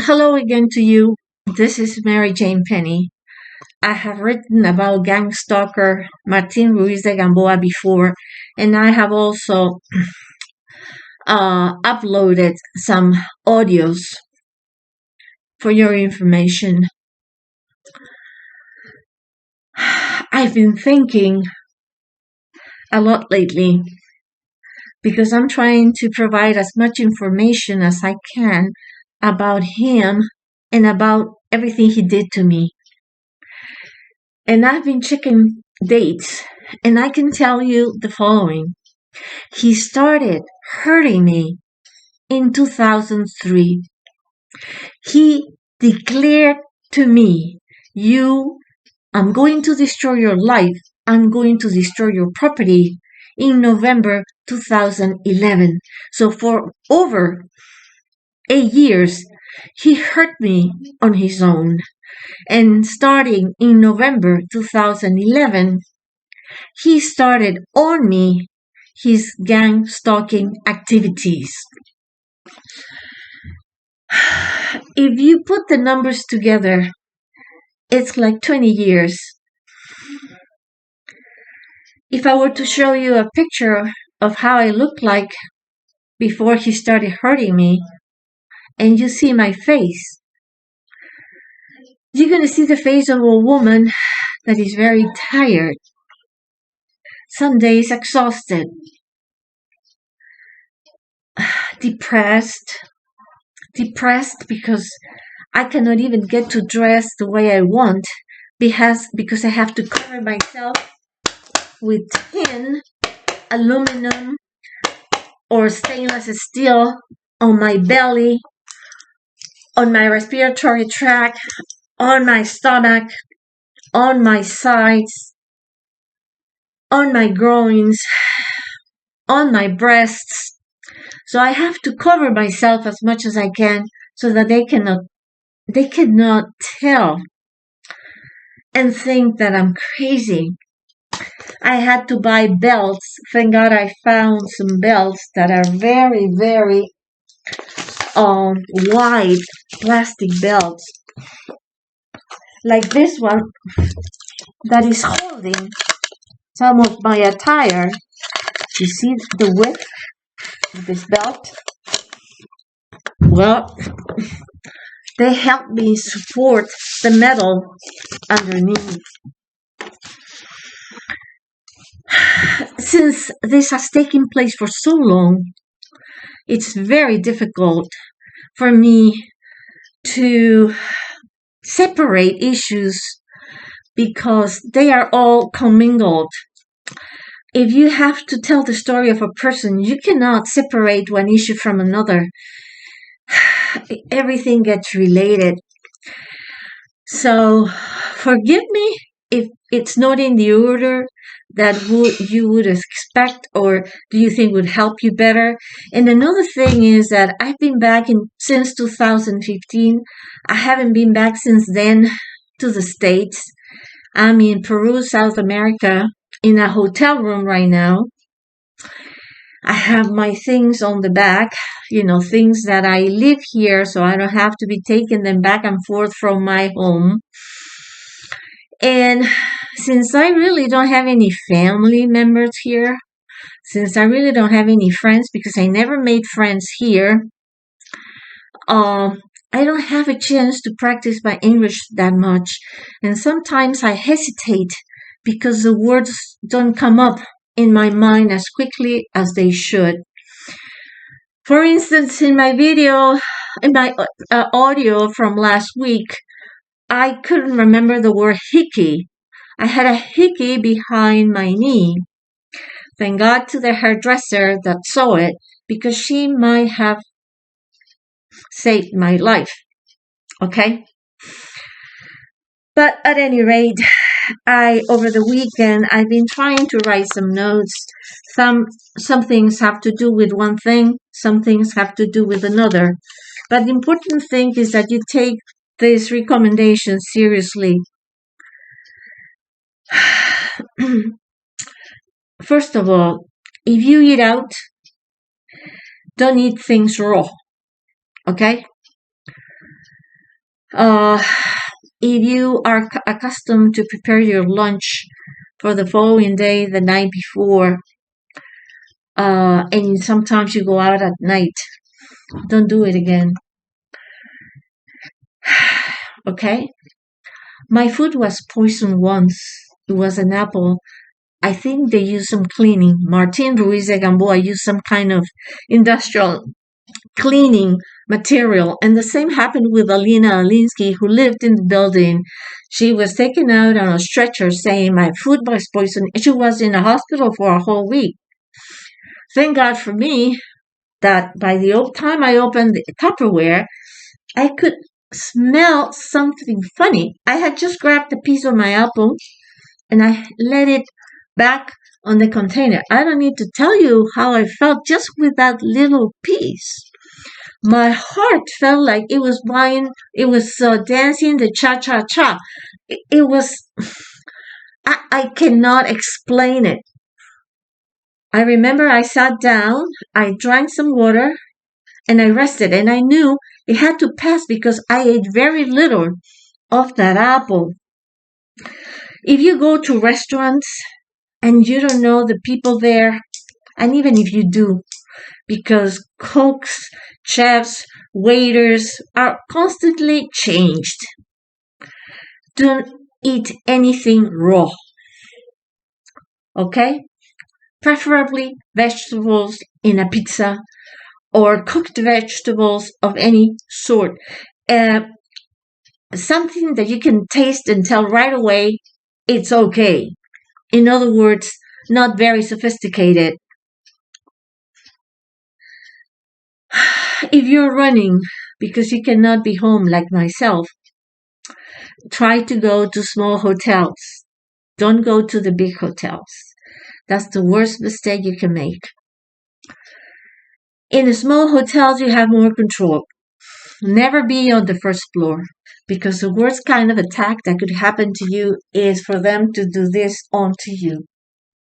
Hello again to you. This is Mary Jane Penny. I have written about gang stalker Martín Ruiz de Gamboa before, and I have also uploaded some audios for your information. I've been thinking a lot lately because I'm trying to provide as much information as I can about him and about everything he did to me. And I've been checking dates, and I can tell you the following. He started hurting me in 2003. He declared to me, I'm going to destroy your life. I'm going to destroy your property in November 2011. So for over 8 years, he hurt me on his own. And starting in November 2011, he started on me his gang stalking activities. If you put the numbers together, it's like 20 years. If I were to show you a picture of how I looked like before he started hurting me, and you see my face, you're going to see the face of a woman that is very tired, some days exhausted, depressed because I cannot even get to dress the way I want because I have to cover myself with tin, aluminum, or stainless steel on my belly, on my respiratory tract, on my stomach, on my sides, on my groins, on my breasts. So I have to cover myself as much as I can so that they cannot tell and think that I'm crazy. I had to buy belts. Thank God I found some belts that are very, very wide plastic belts. Like this one that is holding some of my attire. You see the width of this belt? Well, they help me support the metal underneath. Since this has taken place for so long, it's very difficult for me to separate issues because they are all commingled. If you have to tell the story of a person, you cannot separate one issue from another. Everything gets related. So forgive me if it's not in the order that you would expect or do you think would help you better. And another thing is that I've been back since 2015. I haven't been back since then to the States. I'm in Peru, South America, in a hotel room right now. I have my things on the back, things that I live here, so I don't have to be taking them back and forth from my home. And since I really don't have any family members here, since I really don't have any friends because I never made friends here, I don't have a chance to practice my English that much. And sometimes I hesitate because the words don't come up in my mind as quickly as they should. For instance, in my audio from last week, I couldn't remember the word hickey. I had a hickey behind my knee. Thank God to the hairdresser that saw it because she might have saved my life. Okay? But at any rate, over the weekend, I've been trying to write some notes. Some things have to do with one thing, some things have to do with another. But the important thing is that you take this recommendation seriously. First of all, if you eat out, don't eat things raw. Okay? Uh, if you are accustomed to prepare your lunch for the following day, the night before, and sometimes you go out at night, don't do it again. Okay? My food was poisoned once. It was an apple. I think they used some cleaning. Martín, Ruiz, and Gamboa used some kind of industrial cleaning material. And the same happened with Alina Alinsky, who lived in the building. She was taken out on a stretcher saying my food was poisoned. She was in a hospital for a whole week. Thank God for me that by the time I opened the Tupperware, I could smell something funny. I had just grabbed a piece of my apple and I let it back on the container. I don't need to tell you how I felt just with that little piece. My heart felt like it was dancing the cha-cha-cha. It was, I cannot explain it. I remember I sat down, I drank some water, and I rested, and I knew it had to pass because I ate very little of that apple. If you go to restaurants and you don't know the people there, and even if you do, because cooks, chefs, waiters are constantly changed, don't eat anything raw. Okay? Preferably vegetables in a pizza or cooked vegetables of any sort. Something that you can taste and tell right away it's okay. In other words, not very sophisticated. If you're running because you cannot be home like myself, try to go to small hotels. Don't go to the big hotels. That's the worst mistake you can make. In the small hotels, you have more control. Never be on the first floor because the worst kind of attack that could happen to you is for them to do this onto you.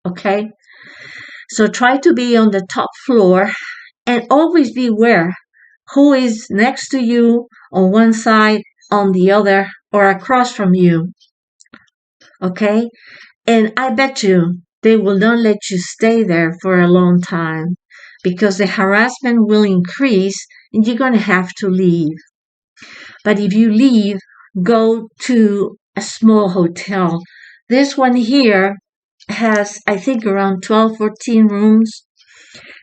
Okay? So try to be on the top floor and always be aware who is next to you on one side, on the other, or across from you. Okay? And I bet you they will not let you stay there for a long time because the harassment will increase and you're going to have to leave. But if you leave, go to a small hotel. This one here has, I think, around 12, 14 rooms.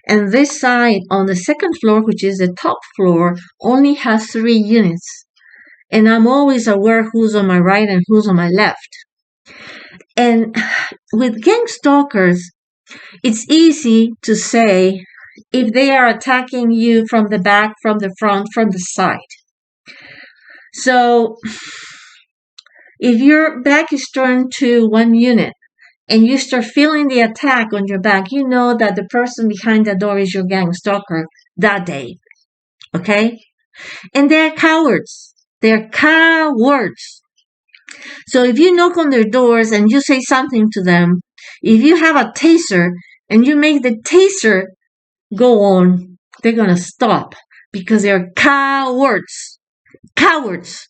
And this side on the second floor, which is the top floor, only has 3 units. And I'm always aware who's on my right and who's on my left. And with gang stalkers, it's easy to say if they are attacking you from the back, from the front, from the side. So if your back is turned to one unit and you start feeling the attack on your back, you know that the person behind the door is your gang stalker that day. Okay? And they're cowards. They're cowards. So if you knock on their doors and you say something to them, if you have a taser and you make the taser go on, they're going to stop because they're cowards. Cowards.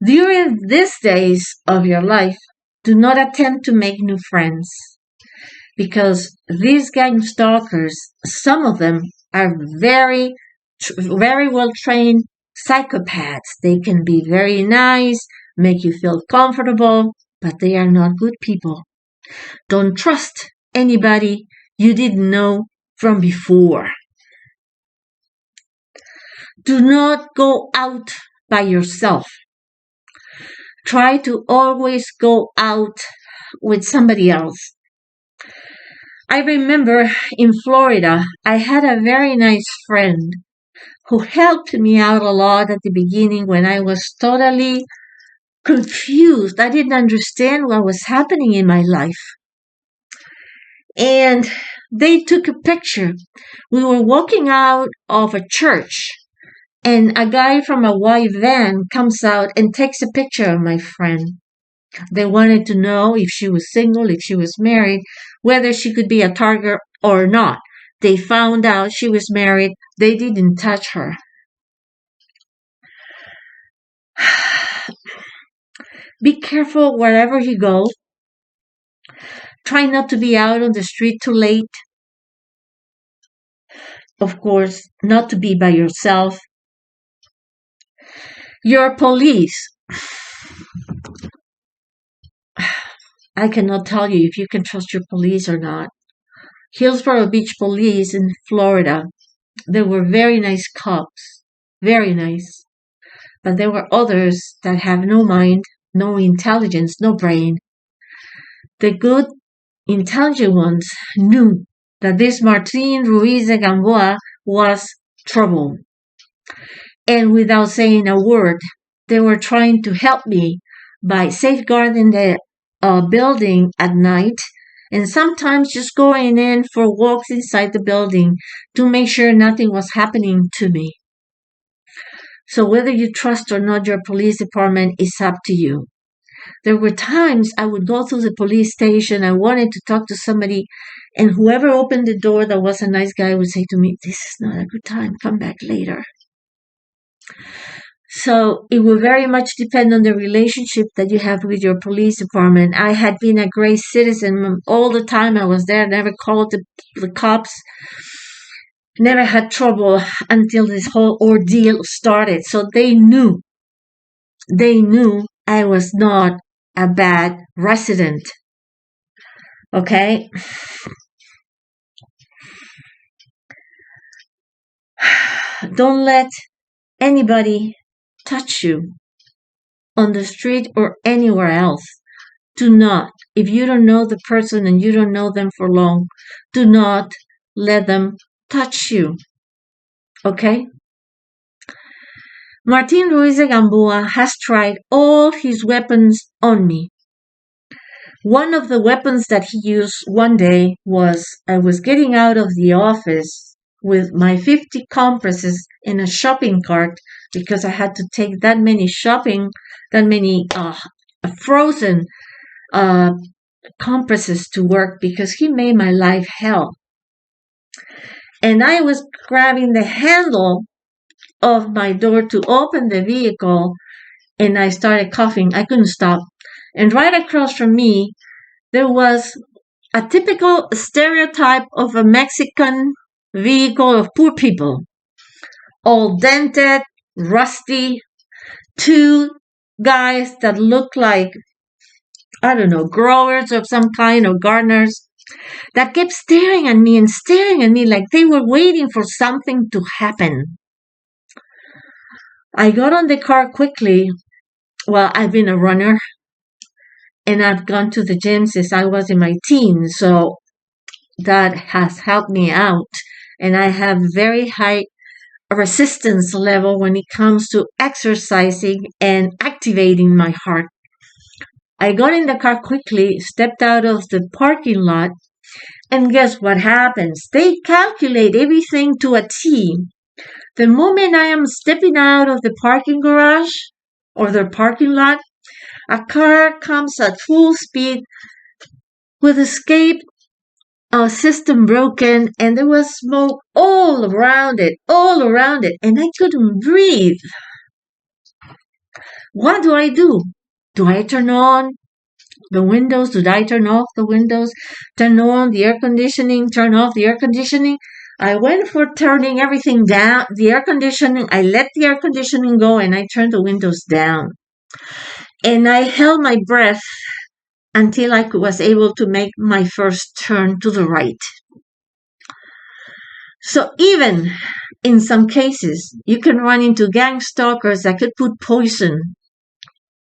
During these days of your life, do not attempt to make new friends because these gang stalkers, some of them are very, very well trained psychopaths. They can be very nice, make you feel comfortable, but they are not good people. Don't trust anybody you didn't know from before. Do not go out by yourself. Try to always go out with somebody else. I remember in Florida, I had a very nice friend who helped me out a lot at the beginning when I was totally confused. I didn't understand what was happening in my life. And they took a picture. We were walking out of a church and a guy from a white van comes out and takes a picture of my friend. They wanted to know if she was single, if she was married, whether she could be a target or not. They found out she was married. They didn't touch her. Be careful wherever you go. Try not to be out on the street too late. Of course, not to be by yourself. Your police. I cannot tell you if you can trust your police or not. Hillsborough Beach Police in Florida, they were very nice cops. Very nice. But there were others that have no mind, no intelligence, no brain. The good, intelligent ones knew that this Martín Ruiz de Gamboa was trouble. And without saying a word, they were trying to help me by safeguarding the building at night and sometimes just going in for walks inside the building to make sure nothing was happening to me. So whether you trust or not your police department is up to you. There were times I would go to the police station, I wanted to talk to somebody, and whoever opened the door that was a nice guy would say to me, "This is not a good time, come back later." So it will very much depend on the relationship that you have with your police department. I had been a great citizen all the time I was there, never called the cops, never had trouble until this whole ordeal started. So they knew I was not a bad resident. Okay? Don't let anybody touch you on the street or anywhere else. Do not, if you don't know the person and you don't know them for long, do not let them touch you. Okay? Martín Ruiz de Gamboa has tried all his weapons on me. One of the weapons that he used one day was I was getting out of the office with my 50 compresses in a shopping cart because I had to take that many frozen compresses to work because he made my life hell. And I was grabbing the handle of my door to open the vehicle and I started coughing. I couldn't stop. And right across from me, there was a typical stereotype of a Mexican vehicle of poor people. All dented, rusty, two guys that looked like, I don't know, growers of some kind or gardeners that kept staring at me like they were waiting for something to happen. I got on the car quickly. Well, I've been a runner and I've gone to the gym since I was in my teens, so that has helped me out. And I have very high resistance level when it comes to exercising and activating my heart. I got in the car quickly, stepped out of the parking lot, and guess what happens? They calculate everything to a T. The moment I am stepping out of the parking garage or the parking lot, a car comes at full speed with escape system broken, and there was smoke all around it, and I couldn't breathe. What do? Do I turn on the windows? Do I turn off the windows? Turn on the air conditioning? Turn off the air conditioning? I went for turning everything down, the air conditioning. I let the air conditioning go and I turned the windows down. And I held my breath until I was able to make my first turn to the right. So even in some cases, you can run into gang stalkers that could put poison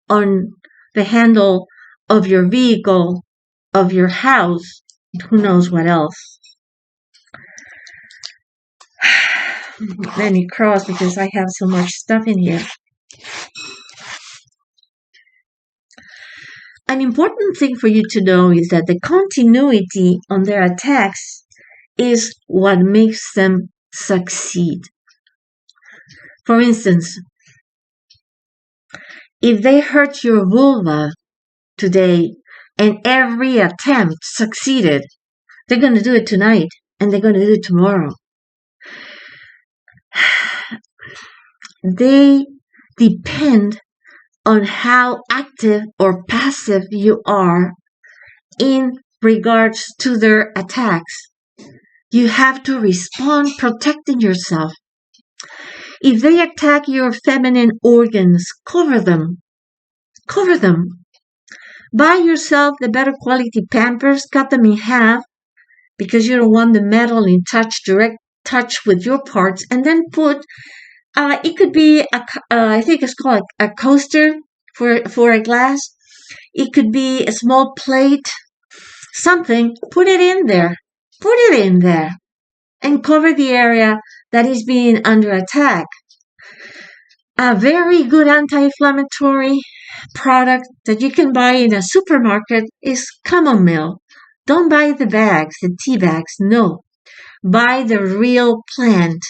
on the handle of your vehicle, of your house, who knows what else. Let me cross because I have so much stuff in here. An important thing for you to know is that the continuity on their attacks is what makes them succeed. For instance, if they hurt your vulva today and every attempt succeeded, they're going to do it tonight and they're going to do it tomorrow. They depend on how active or passive you are in regards to their attacks. You have to respond protecting yourself. If they attack your feminine organs, cover them. Cover them. Buy yourself the better quality Pampers, cut them in half because you don't want the metal in direct touch with your parts, and then put, it could be, I think it's called a coaster for a glass. It could be a small plate, something, put it in there. Put it in there and cover the area that is being under attack. A very good anti-inflammatory product that you can buy in a supermarket is chamomile. Don't buy the bags, the tea bags, no. Buy the real plant.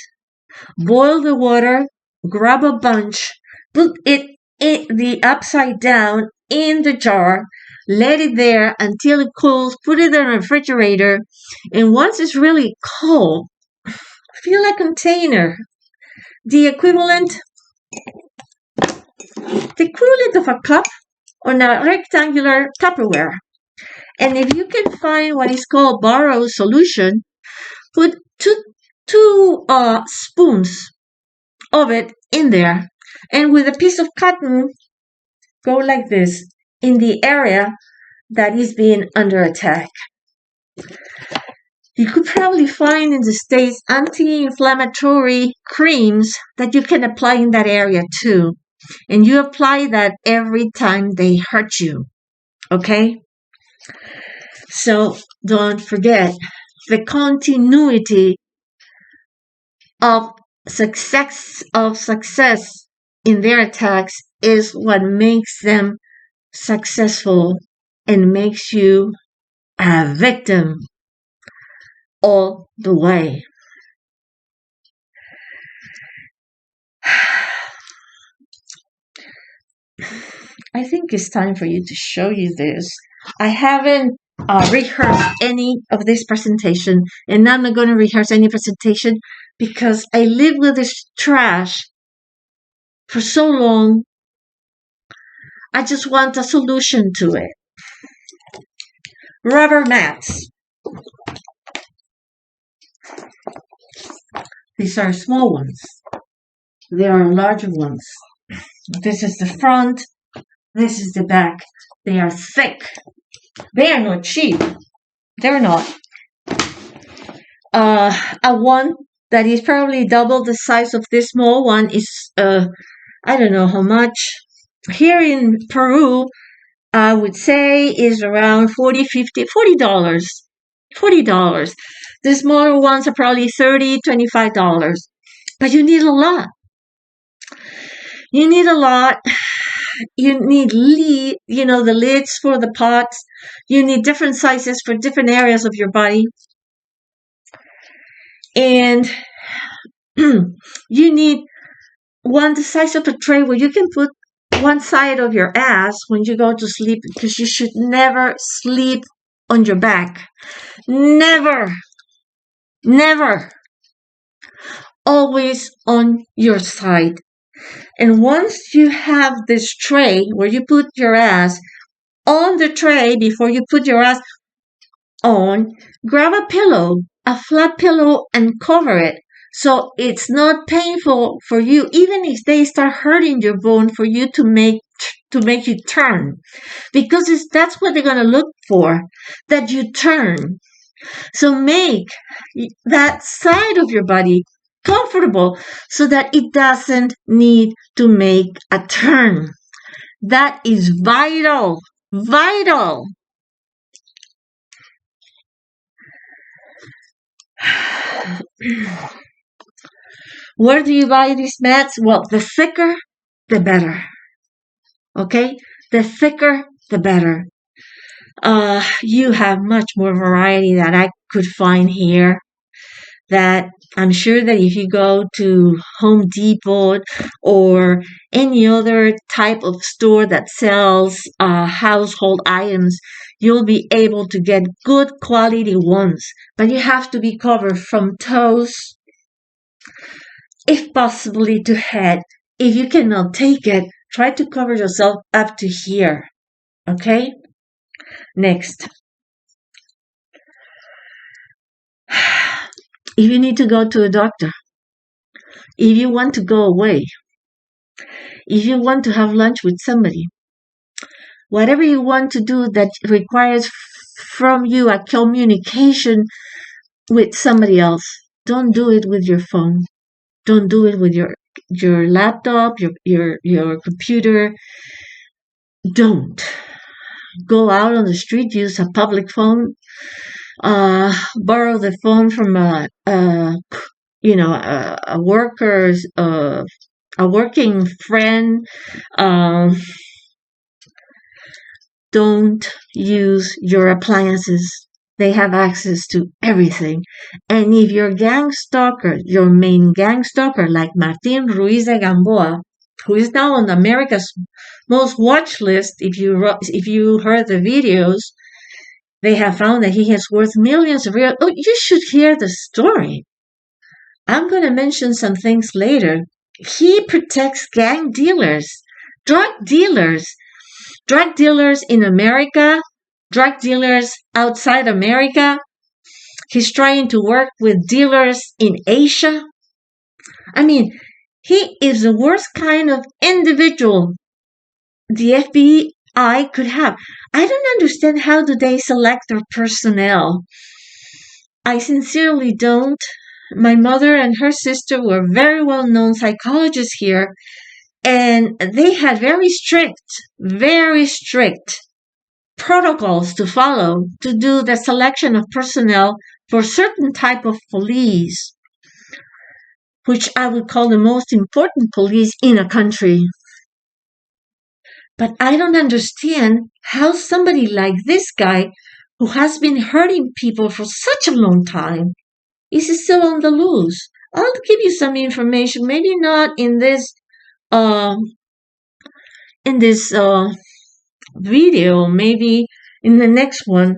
Boil the water, grab a bunch, put it the upside down in the jar, let it there until it cools, put it in a refrigerator, and once it's really cold, fill a container. The equivalent of a cup on a rectangular Tupperware. And if you can find what is called borrow solution, put two spoons of it in there, and with a piece of cotton, go like this in the area that is being under attack. You could probably find in the States anti-inflammatory creams that you can apply in that area too. And you apply that every time they hurt you. Okay? So don't forget, the continuity of success in their attacks is what makes them successful and makes you a victim all the way. I think it's time for you to show you this. I haven't rehearsed any of this presentation, and I'm not going to rehearse any presentation because I live with this trash for so long. I just want a solution to it. Rubber mats. These are small ones. There are larger ones. This is the front. This is the back. They are thick. They are not cheap. They're not. A one that is probably double the size of this small one is, I don't know how much. Here in Peru, I would say is around $40. $40. The smaller ones are probably $30, $25. But you need a lot. You need a lot. You need the lids for the pots. You need different sizes for different areas of your body. And you need one the size of a tray where you can put one side of your ass when you go to sleep, because you should never sleep on your back. Never. Never. Always on your side. And once you have this tray where you put your ass on the tray before you put your ass on, grab a pillow, a flat pillow, and cover it so it's not painful for you, even if they start hurting your bone, for you to make you turn, because that's what they're going to look for, that you turn. So make that side of your body comfortable so that it doesn't need to make a turn. That is vital. Vital. Where do you buy these mats? Well, the thicker, the better. Okay? The thicker, the better. You have much more variety that I could find here. That I'm sure that if you go to Home Depot or any other type of store that sells household items, you'll be able to get good quality ones. But you have to be covered from toes, if possibly to head. If you cannot take it, Try to cover yourself up to here. Okay? Next. If you need to go to a doctor, if you want to go away, if you want to have lunch with somebody, whatever you want to do that requires from you a communication with somebody else, don't do it with your phone. Don't do it with your laptop, your computer. Don't go out on the street. Use a public phone. Borrow the phone from a worker's a working friend. Don't use your appliances. They have access to everything. And if your gang stalker, your main gang stalker, like Martín Ruiz de Gamboa, who is now on America's most watched list, if you heard the videos, they have found that he has worth millions of real. Oh, you should hear the story. I'm going to mention some things later. He protects gang dealers, drug dealers in America, drug dealers outside America. He's trying to work with dealers in Asia. I mean, he is the worst kind of individual the FBI could have. I don't understand how do they select their personnel. I sincerely don't. My mother and her sister were very well-known psychologists here, and they had very strict protocols to follow to do the selection of personnel for certain type of police, which I would call the most important police in a country. But I don't understand how somebody like this guy, who has been hurting people for such a long time, is still on the loose. I'll give you some information, maybe not in this video, maybe in the next one,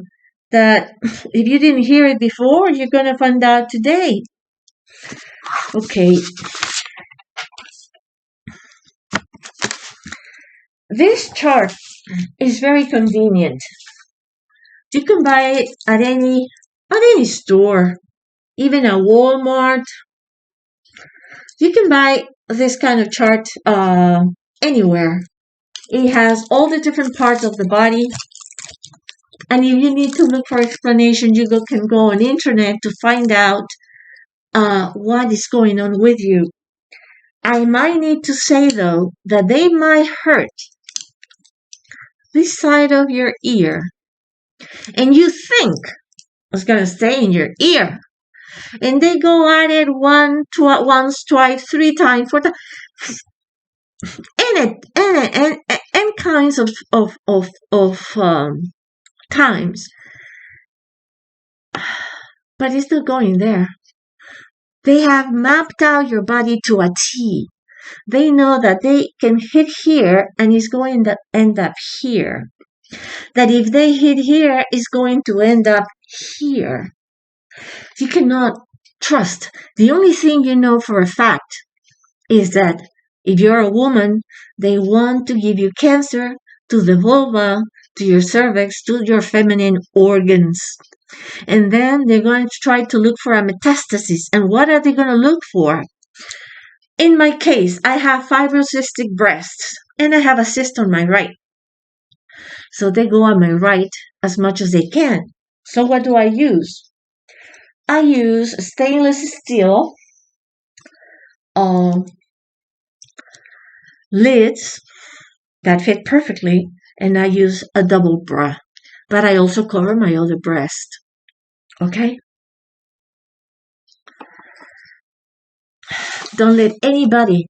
that if you didn't hear it before, you're going to find out today. Okay. This chart is very convenient. You can buy it at any store, even at Walmart. You can buy this kind of chart anywhere. It has all the different parts of the body. And if you need to look for explanation, you can go on the internet to find out what is going on with you. I might need to say, though, that they might hurt this side of your ear. And you think it's going to stay in your ear. And they go at it once, twice, 3 times, 4 times. And kinds of times. But it's not going there. They have mapped out your body to a T. They know that they can hit here and it's going to end up here. That if they hit here, it's going to end up here. You cannot trust. The only thing you know for a fact is that if you're a woman, they want to give you cancer to the vulva, to your cervix, to your feminine organs. And then they're going to try to look for a metastasis. And what are they going to look for? In my case, I have fibrocystic breasts and I have a cyst on my right. So they go on my right as much as they can. So what do I use? I use stainless steel lids that fit perfectly, and I use a double bra. But I also cover my other breast. Okay? Don't let anybody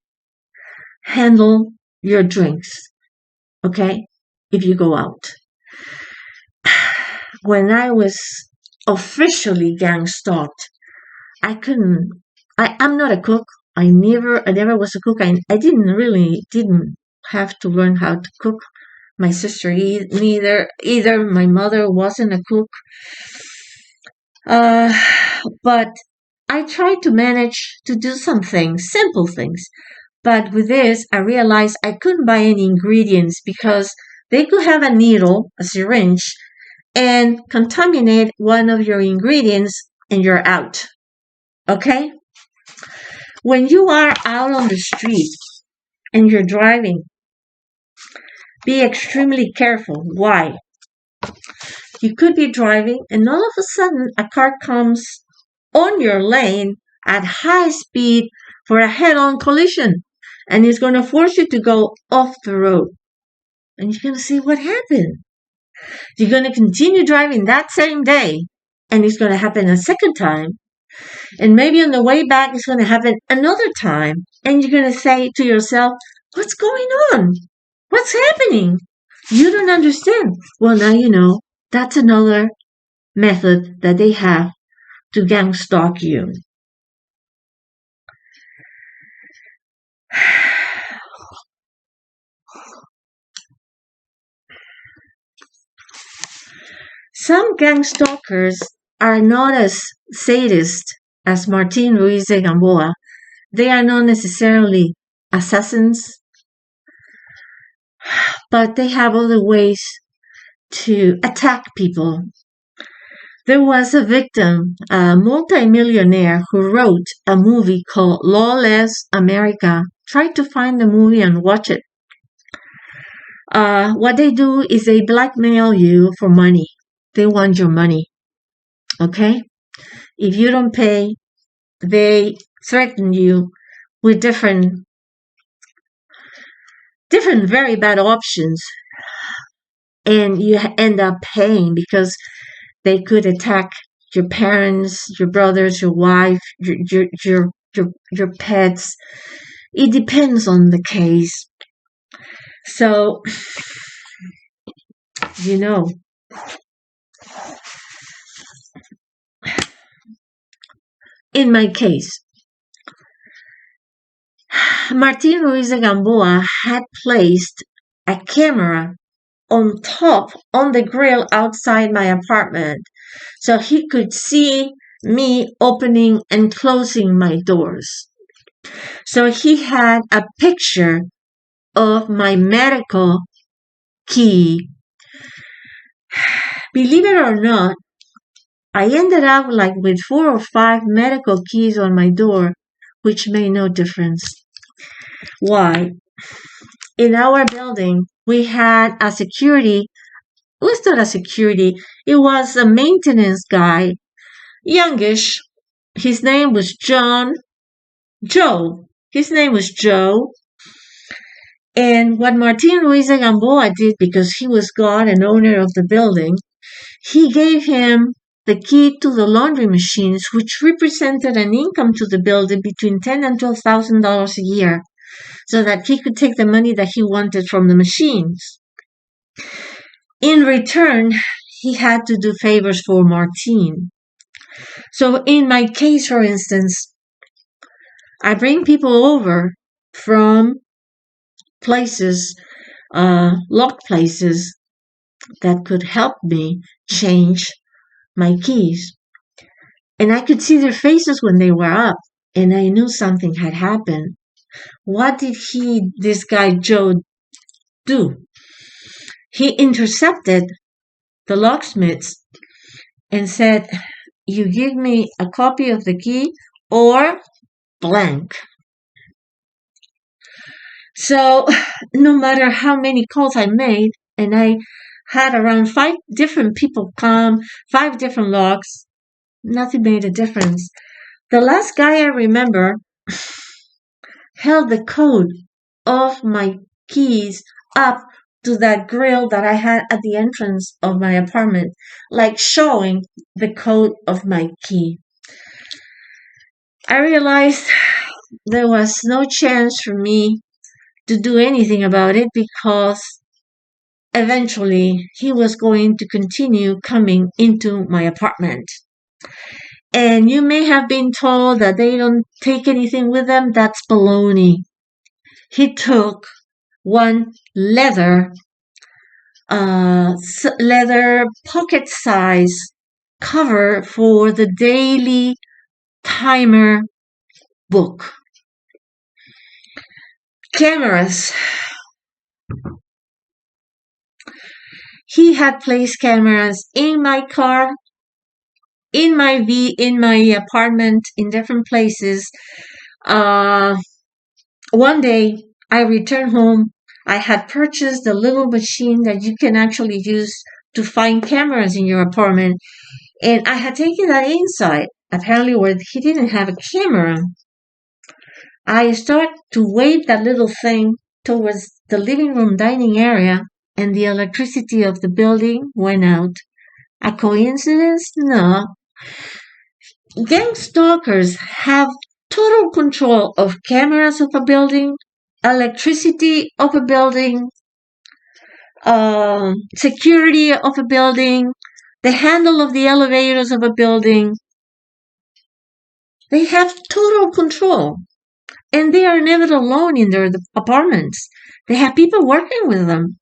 handle your drinks. Okay? If you go out. When I was officially gang stalked, I'm not a cook. I never was a cook. I didn't have to learn how to cook. My sister either. My mother wasn't a cook. But I tried to manage to do some things, simple things. But with this, I realized I couldn't buy any ingredients because they could have a needle, a syringe, and contaminate one of your ingredients and you're out. Okay? When you are out on the street and you're driving, be extremely careful. Why? You could be driving and all of a sudden a car comes on your lane at high speed for a head-on collision and it's going to force you to go off the road. And you're going to see what happened. You're going to continue driving that same day and it's going to happen a second time. And maybe on the way back it's going to happen another time. And you're going to say to yourself, what's going on? What's happening? You don't understand. Well, now you know. That's another method that they have to gang stalk you. Some gang stalkers are not as sadist as Martín, Ruiz, and Gamboa. They are not necessarily assassins, but they have other ways to attack people. There was a victim, a multimillionaire who wrote a movie called Lawless America. Try to find the movie and watch it. What they do is they blackmail you for money. They want your money. Okay? If you don't pay, they threaten you with different very bad options. And you end up paying because they could attack your parents, your brothers, your wife, your pets. It depends on the case. So, you know, in my case, Martín Ruiz de Gamboa had placed a camera on the grill outside my apartment so he could see me opening and closing my doors. So he had a picture of my medical key. Believe it or not, I ended up with 4 or 5 medical keys on my door, which made no difference. Why? In our building, we had a security. It was not a security. It was a maintenance guy, youngish. His name was Joe. His name was Joe. And what Martín Ruiz de Gamboa did, because he was God and owner of the building, he gave him the key to the laundry machines, which represented an income to the building between $10,000 and $12,000 a year, so that he could take the money that he wanted from the machines. In return, he had to do favors for Martín. So in my case, for instance, I bring people over from places, locked places that could help me change my keys. And I could see their faces when they were up, and I knew something had happened. What did this guy Joe, do? He intercepted the locksmiths and said, you give me a copy of the key or blank. So no matter how many calls I made, and I had around 5 different people come, 5 different locks, nothing made a difference. The last guy I remember held the code of my keys up to that grill that I had at the entrance of my apartment, like showing the code of my key. I realized there was no chance for me to do anything about it because eventually he was going to continue coming into my apartment. And you may have been told that they don't take anything with them. That's baloney. He took one leather pocket size cover for the daily timer book. Cameras. He had placed cameras in my car, in my apartment, in different places. Uh, One day I returned home. I had purchased a little machine that you can actually use to find cameras in your apartment. And I had taken that inside, apparently where he didn't have a camera. I started to wave that little thing towards the living room dining area, and the electricity of the building went out. A coincidence? No. Gang stalkers have total control of cameras of a building, electricity of a building, security of a building, the handle of the elevators of a building. They have total control. And they are never alone in their apartments. They have people working with them.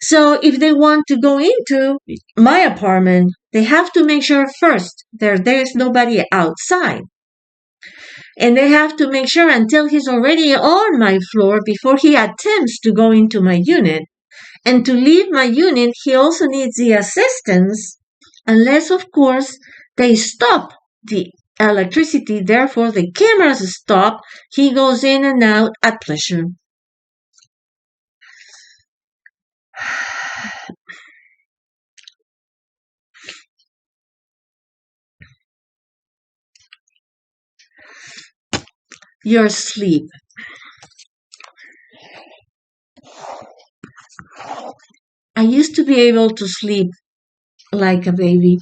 So if they want to go into my apartment, they have to make sure first there's nobody outside. And they have to make sure until he's already on my floor before he attempts to go into my unit. And to leave my unit, he also needs the assistance, unless, of course, they stop the electricity. Therefore, the cameras stop. He goes in and out at pleasure. Your sleep. I used to be able to sleep like a baby.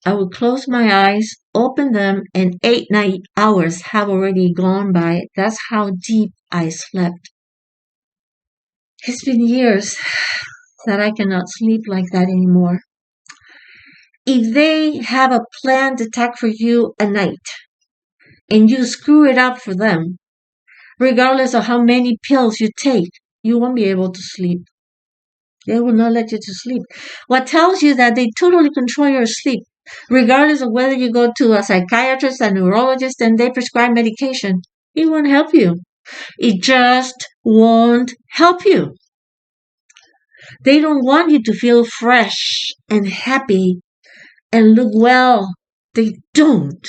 I would close my eyes, open them, and 8-9 hours have already gone by. That's how deep I slept. It's been years that I cannot sleep like that anymore. If they have a planned attack for you at night, and you screw it up for them, regardless of how many pills you take, you won't be able to sleep. They will not let you to sleep. What tells you that they totally control your sleep, regardless of whether you go to a psychiatrist, a neurologist, and they prescribe medication, it won't help you. It just won't help you. They don't want you to feel fresh and happy and look well. They don't.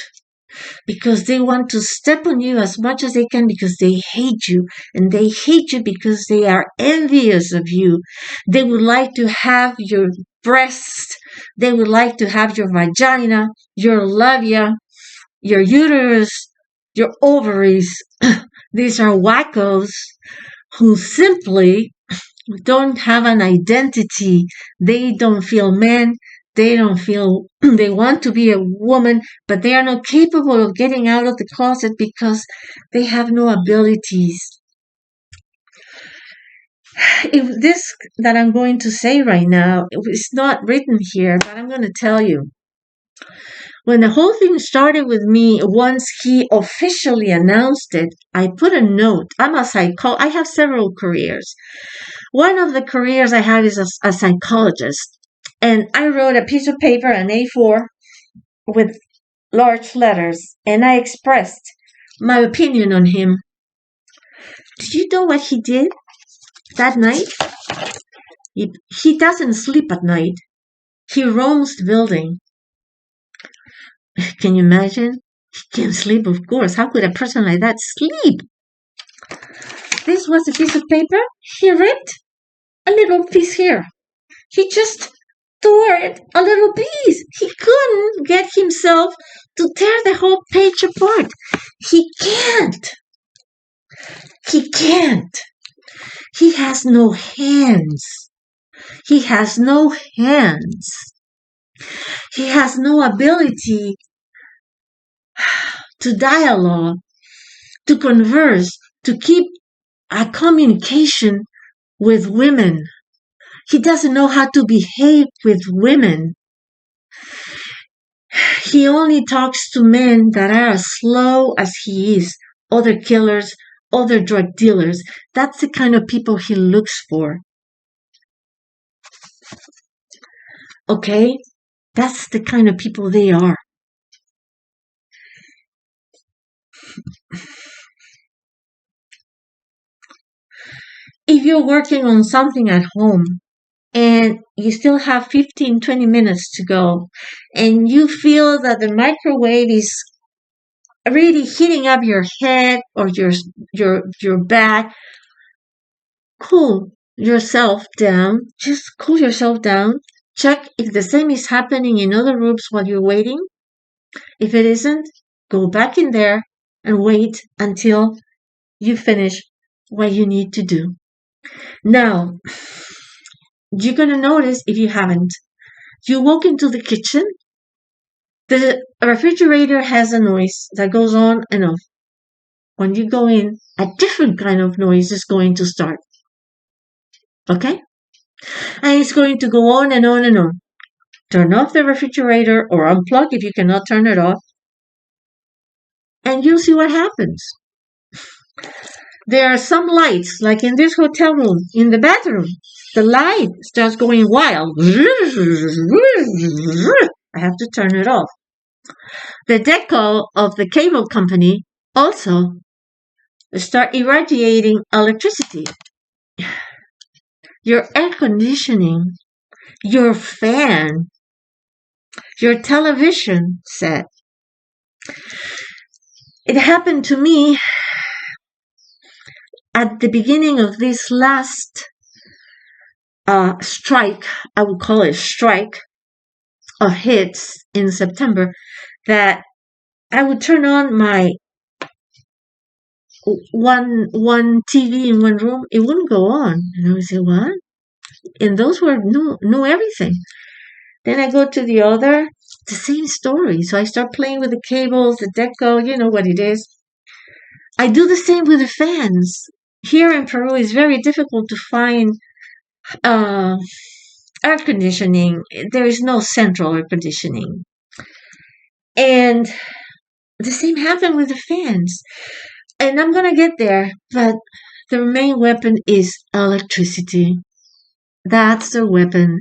Because they want to step on you as much as they can because they hate you. And they hate you because they are envious of you. They would like to have your breast. They would like to have your vagina, your labia, your uterus, your ovaries. These are wackos who simply don't have an identity. They don't feel men. They don't feel they want to be a woman, but they are not capable of getting out of the closet because they have no abilities. If this that I'm going to say right now, it's not written here, but I'm going to tell you. When the whole thing started with me, once he officially announced it, I put a note. I have several careers. One of the careers I have is a psychologist. And I wrote a piece of paper, an A4, with large letters, and I expressed my opinion on him. Did you know what he did that night? He doesn't sleep at night. He roams the building. Can you imagine? He can't sleep, of course. How could a person like that sleep? This was a piece of paper. He ripped a little piece here. He just tore it a little piece. He couldn't get himself to tear the whole page apart. He can't. He can't. He has no hands. He has no hands. He has no ability to dialogue, to converse, to keep a communication with women. He doesn't know how to behave with women. He only talks to men that are as slow as he is, other killers, other drug dealers. That's the kind of people he looks for. Okay? That's the kind of people they are. if you're working on something at home and you still have 15, 20 minutes to go, and you feel that the microwave is really heating up your head or your back, cool yourself down. Just cool yourself down. Check if the same is happening in other rooms while you're waiting. If it isn't, go back in there and wait until you finish what you need to do. Now, you're going to notice if you haven't. You walk into the kitchen, the refrigerator has a noise that goes on and off. When you go in, a different kind of noise is going to start. Okay? And it's going to go on and on and on. Turn off the refrigerator or unplug if you cannot turn it off, and you'll see what happens. There are some lights, like in this hotel room, in the bathroom. The light starts going wild. I have to turn it off. The deco of the cable company also start irradiating electricity. Your air conditioning, your fan, your television set. It happened to me at the beginning of this last strike, I would call it strike, of hits in September, that I would turn on my one TV in one room, it wouldn't go on. And I would say, what? And those were new everything. Then I go to the other, the same story. So I start playing with the cables, the deco, you know what it is. I do the same with the fans. Here in Peru, it's very difficult to find air conditioning. There is no central air conditioning. And the same happened with the fans. And I'm going to get there, but the main weapon is electricity. That's their weapon.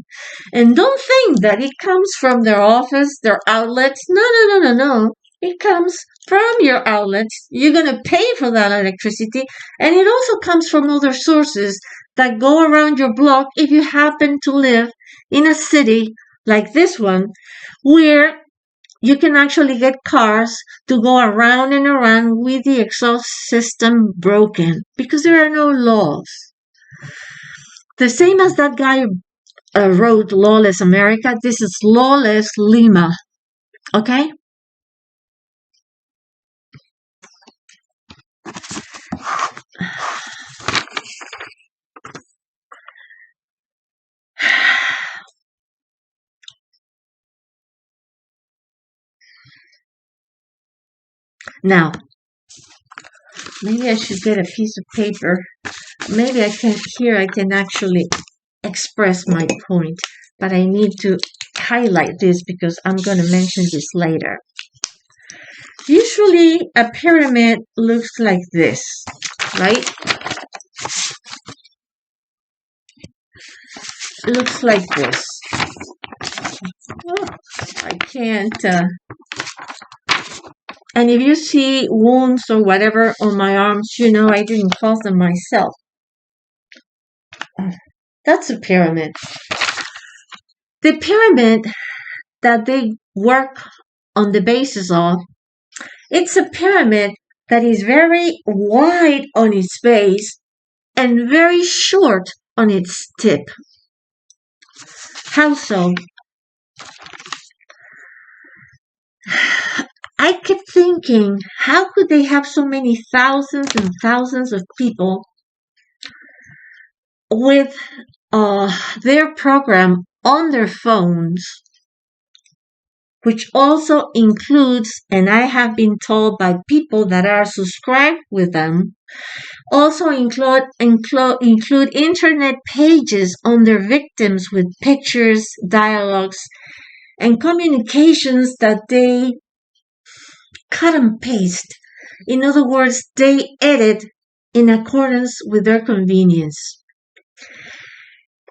And don't think that it comes from their office, their outlets. No. It comes from your outlets. You're going to pay for that electricity. And it also comes from other sources that go around your block if you happen to live in a city like this one, where you can actually get cars to go around and around with the exhaust system broken because there are no laws. The same as that guy wrote Lawless America, this is Lawless Lima. Okay? Now, maybe I should get a piece of paper. Maybe I can actually express my point, but I need to highlight this because I'm going to mention this later. Usually a pyramid looks like this, right? It looks like this. Oh, I can't. And if you see wounds or whatever on my arms, you know I didn't cause them myself. That's a pyramid. The pyramid that they work on the basis of, it's a pyramid that is very wide on its base and very short on its tip. How so? I kept thinking, how could they have so many thousands and thousands of people with their program on their phones, which also includes, and I have been told by people that are subscribed with them, also include internet pages on their victims with pictures, dialogues, and communications that they cut and paste. In other words, they edit in accordance with their convenience.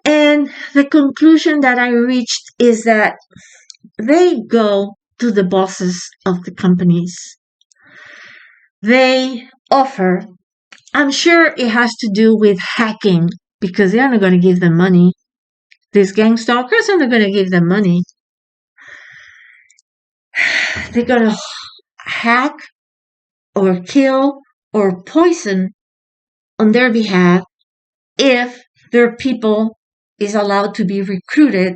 And the conclusion that I reached is that they go to the bosses of the companies. They offer I'm sure it has to do with hacking because they're not going to give them money. These gang stalkers are not going to give them money. They're going to hack or kill or poison on their behalf if their people is allowed to be recruited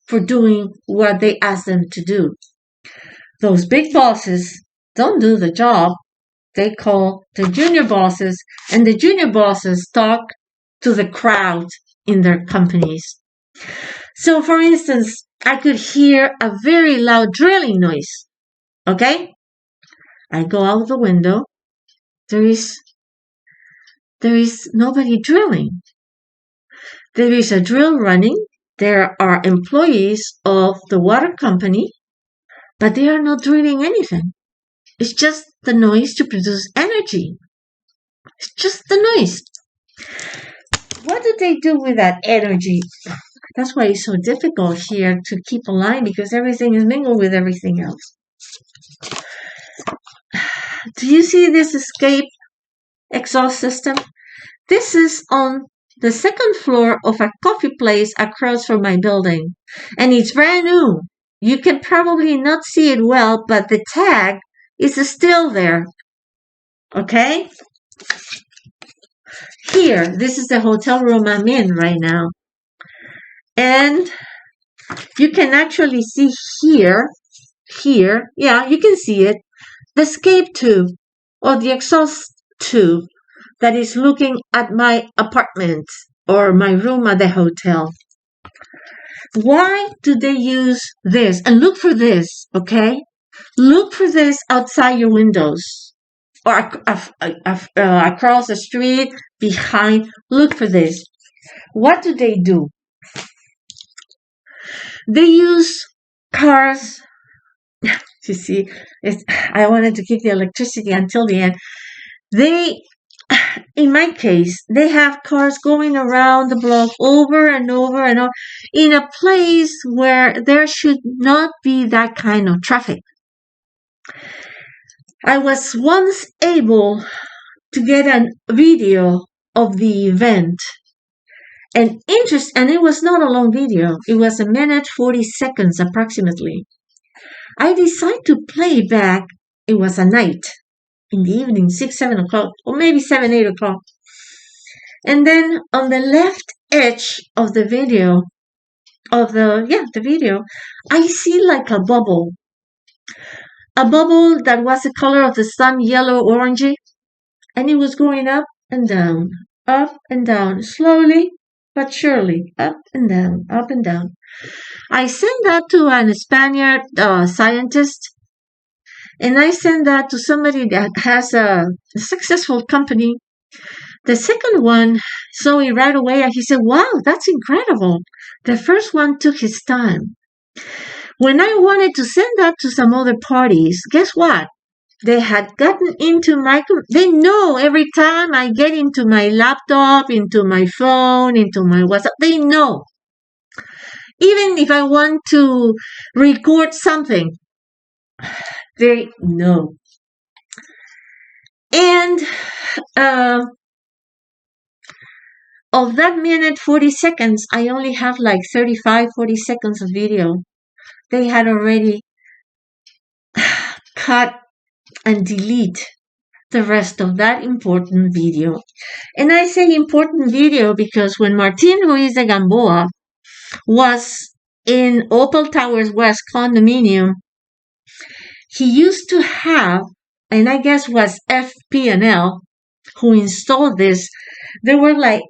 for doing what they ask them to do. Those big bosses don't do the job. They call the junior bosses, and the junior bosses talk to the crowd in their companies. So, for instance, I could hear a very loud drilling noise. Okay? I go out the window. There is nobody drilling. There is a drill running. There are employees of the water company, but they are not drilling anything. It's just the noise to produce energy. It's just the noise. What do they do with that energy? That's why it's so difficult here to keep a line because everything is mingled with everything else. Do you see this escape exhaust system? This is on the second floor of a coffee place across from my building. And it's brand new. You can probably not see it well, but the tag is still there. Okay? Here, this is the hotel room I'm in right now. And you can actually see here, yeah, you can see it, the escape tube or the exhaust tube that is looking at my apartment or my room at the hotel. Why do they use this? And look for this, okay? Look for this outside your windows or across the street, behind. Look for this. What do? They use cars. You see, I wanted to keep the electricity until the end. In my case, they have cars going around the block over and over and over in a place where there should not be that kind of traffic. I was once able to get a video of the event. And it was not a long video. It was 1minute 40 seconds approximately. I decided to play back. It was a night in the evening, 6, 7 o'clock, or maybe 7, 8 o'clock. And then on the left edge of the video, the video, I see like a bubble that was the color of the sun, yellow, orangey, and it was going up and down, slowly but surely, up and down, up and down. I sent that to an Spaniard scientist, and I sent that to somebody that has a successful company. The second one saw it right away, and he said, wow, that's incredible. The first one took his time. When I wanted to send that to some other parties, guess what? They had gotten into they know every time I get into my laptop, into my phone, into my WhatsApp, they know. Even if I want to record something, they know. And of that 1minute 40 seconds, I only have like 35, 40 seconds of video. They had already cut and delete the rest of that important video. And I say important video because when Martín Ruiz de Gamboa was in Opal Towers West condominium, he used to have, and I guess was FP&L who installed this, there were like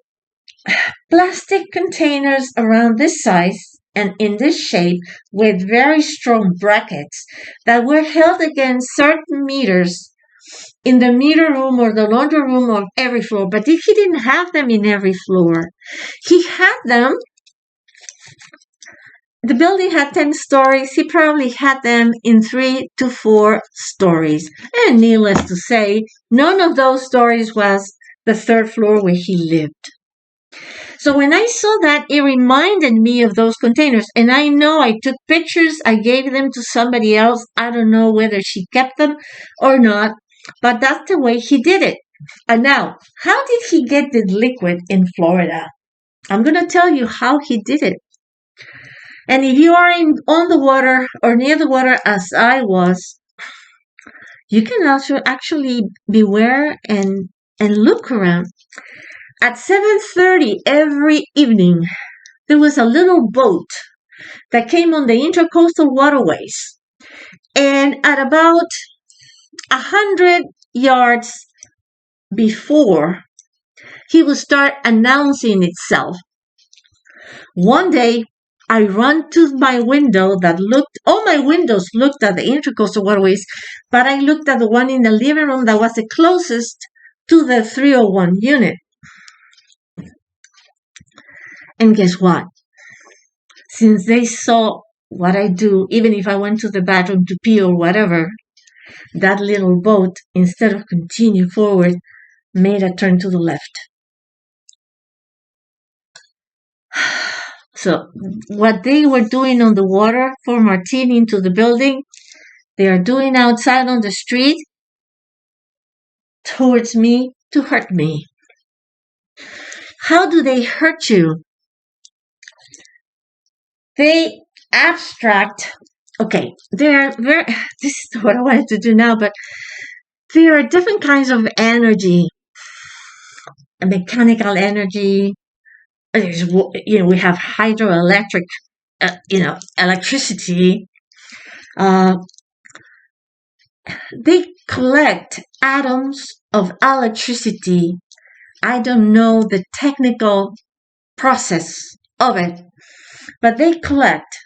plastic containers around this size and in this shape with very strong brackets that were held against certain meters in the meter room or the laundry room of every floor. But he didn't have them in every floor. He had them. The building had 10 stories. He probably had them in 3 to 4 stories. And needless to say, none of those stories was the third floor where he lived. So when I saw that, it reminded me of those containers. And I know I took pictures. I gave them to somebody else. I don't know whether she kept them or not. But that's the way he did it. And now, how did he get the liquid in Florida? I'm going to tell you how he did it. And if you are on the water or near the water as I was, you can also actually beware and look around. At 7:30 every evening, there was a little boat that came on the intercoastal waterways. And at about 100 yards before, he would start announcing itself. One day, I run to my window all my windows looked at the intercoastal waterways, but I looked at the one in the living room that was the closest to the 301 unit. And guess what? Since they saw what I do, even if I went to the bathroom to pee or whatever, that little boat, instead of continue forward, made a turn to the left. So what they were doing on the water for Martín into the building, they are doing outside on the street towards me to hurt me. How do they hurt you? They abstract. Okay, this is what I wanted to do now, but there are different kinds of energy. A mechanical energy. We have hydroelectric, electricity. They collect atoms of electricity. I don't know the technical process of it, but they collect.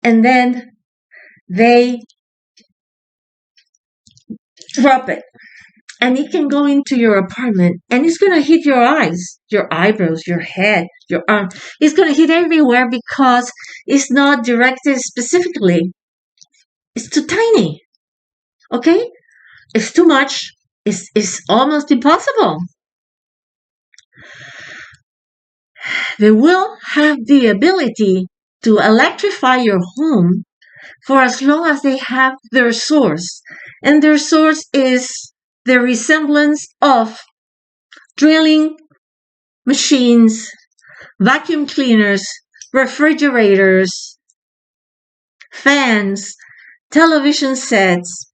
And then they drop it. And it can go into your apartment and it's going to hit your eyes, your eyebrows, your head, your arm. It's going to hit everywhere because it's not directed specifically. It's too tiny. Okay? It's too much. It's almost impossible. They will have the ability to electrify your home for as long as they have their source. And their source is the resemblance of drilling machines, vacuum cleaners, refrigerators, fans, television sets,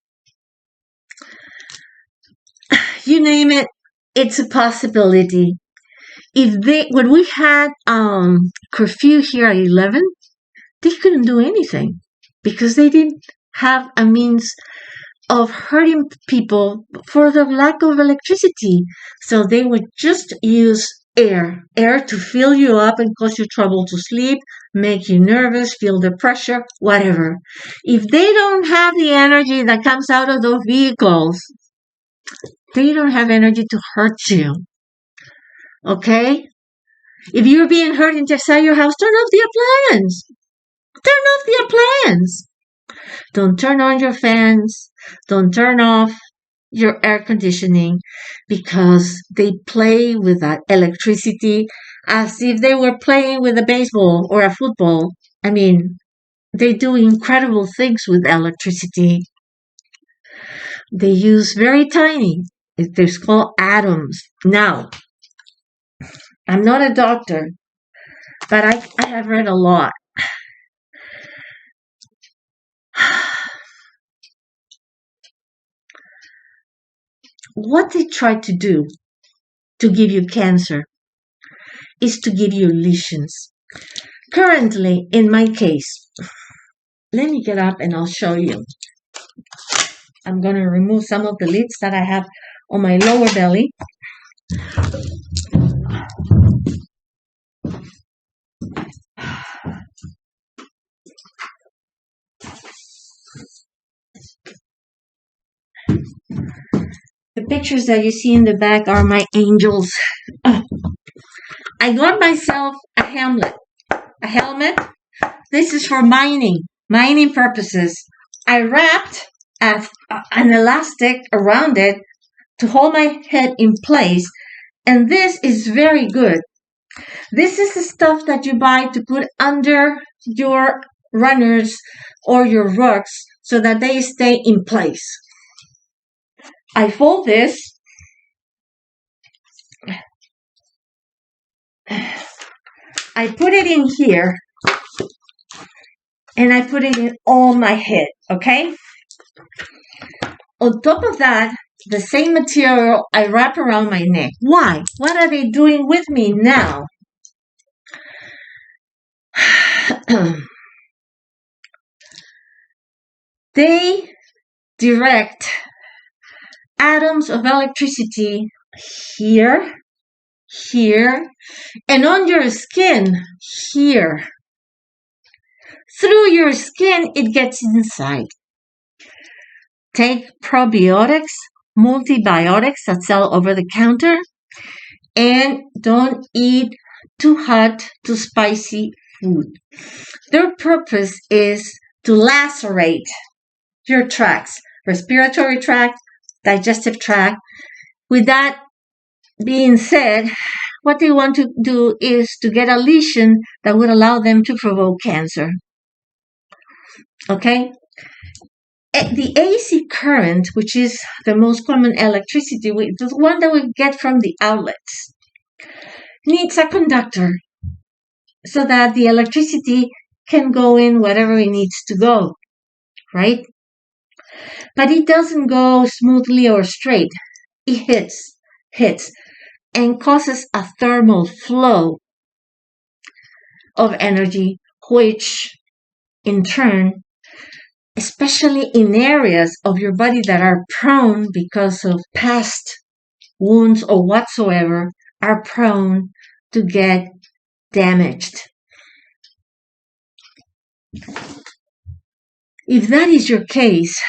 you name it, it's a possibility. When we had curfew here at 11, they couldn't do anything because they didn't have a means of hurting people for the lack of electricity. So they would just use air to fill you up and cause you trouble to sleep, make you nervous, feel the pressure, whatever. If they don't have the energy that comes out of those vehicles, they don't have energy to hurt you. Okay? If you're being hurt inside your house, turn off the appliance. Turn off the appliance. Don't turn on your fans. Don't turn off your air conditioning because they play with that electricity as if they were playing with a baseball or a football. I mean, they do incredible things with electricity. They use very tiny, they're called atoms. Now, I'm not a doctor, but I have read a lot. What they try to do to give you cancer is to give you lesions. Currently, in my case, let me get up and I'll show you. I'm going to remove some of the lids that I have on my lower belly. The pictures that you see in the back are my angels. I got myself a helmet. This is for mining purposes. I wrapped an elastic around it to hold my head in place, and this is very good. This is the stuff that you buy to put under your runners or your rugs so that they stay in place. I fold this I put it in here, and I put it in all my head, okay? On top of that, the same material I wrap around my neck. Why? What are they doing with me now? They direct atoms of electricity here, here, and on your skin here. Through your skin, it gets inside. Take probiotics, multibiotics that sell over the counter, and don't eat too hot, too spicy food. Their purpose is to lacerate your tracts, respiratory tract, digestive tract. With that being said, what they want to do is to get a lesion that would allow them to provoke cancer. Okay? The AC current, which is the most common electricity, the one that we get from the outlets, needs a conductor so that the electricity can go in wherever it needs to go, right? But it doesn't go smoothly or straight. It hits, and causes a thermal flow of energy, which in turn, especially in areas of your body that are prone because of past wounds or whatsoever, are prone to get damaged. If that is your case,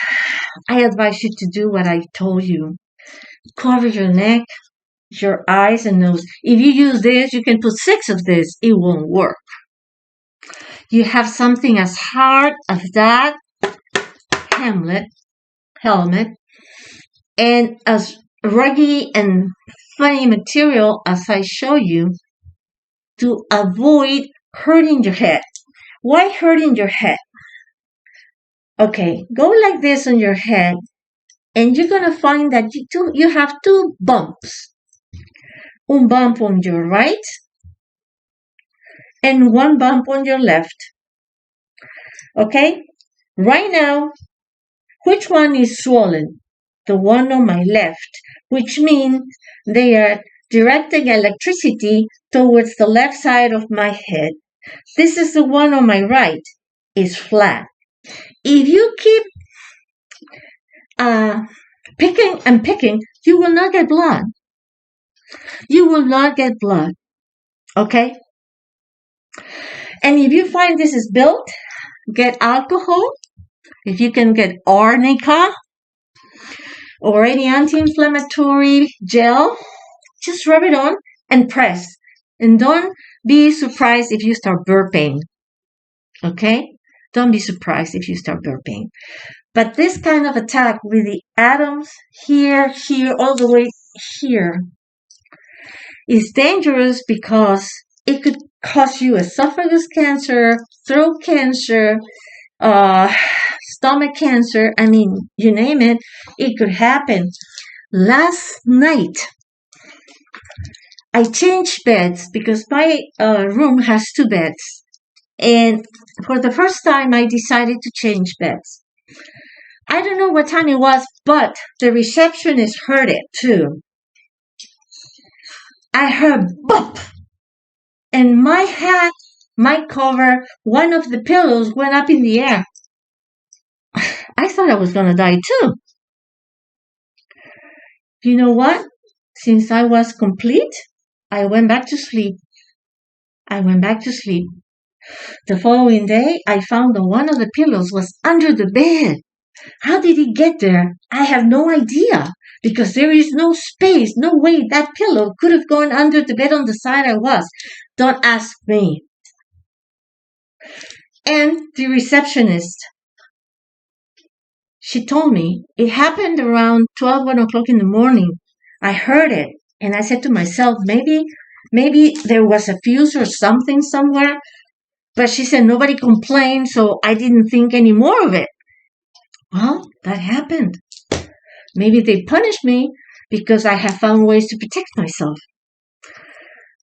I advise you to do what I told you. Cover your neck, your eyes and nose. If you use this, you can put 6 of this. It won't work. You have something as hard as that helmet, and as ruggy and funny material as I show you, to avoid hurting your head. Why hurting your head? Okay, go like this on your head, and you're going to find that you have 2 bumps. Un bump on your right, and 1 bump on your left. Okay? Right now, which one is swollen? The one on my left, which means they are directing electricity towards the left side of my head. This is the one on my right. It's flat. If you keep picking and picking, you will not get blood. You will not get blood. Okay? And if you find this is built, get alcohol. If you can get arnica or any anti-inflammatory gel, just rub it on and press. And don't be surprised if you start burping. Okay? Don't be surprised if you start burping. But this kind of attack with the atoms here, all the way here is dangerous because it could cause you esophagus cancer, throat cancer, stomach cancer. I mean, you name it, it could happen. Last night, I changed beds because my room has 2 beds. And for the first time, I decided to change beds. I don't know what time it was, but the receptionist heard it too. I heard bump, and my hat, my cover, one of the pillows went up in the air. I thought I was going to die too. You know what? Since I was complete, I went back to sleep. The following day, I found that one of the pillows was under the bed. How did it get there? I have no idea, because there is no space, no way that pillow could have gone under the bed on the side I was. Don't ask me. And the receptionist, she told me it happened around 1 o'clock in the morning. I heard it, and I said to myself, maybe there was a fuse or something somewhere. But she said nobody complained, so I didn't think any more of it. Well, that happened. Maybe they punished me because I have found ways to protect myself.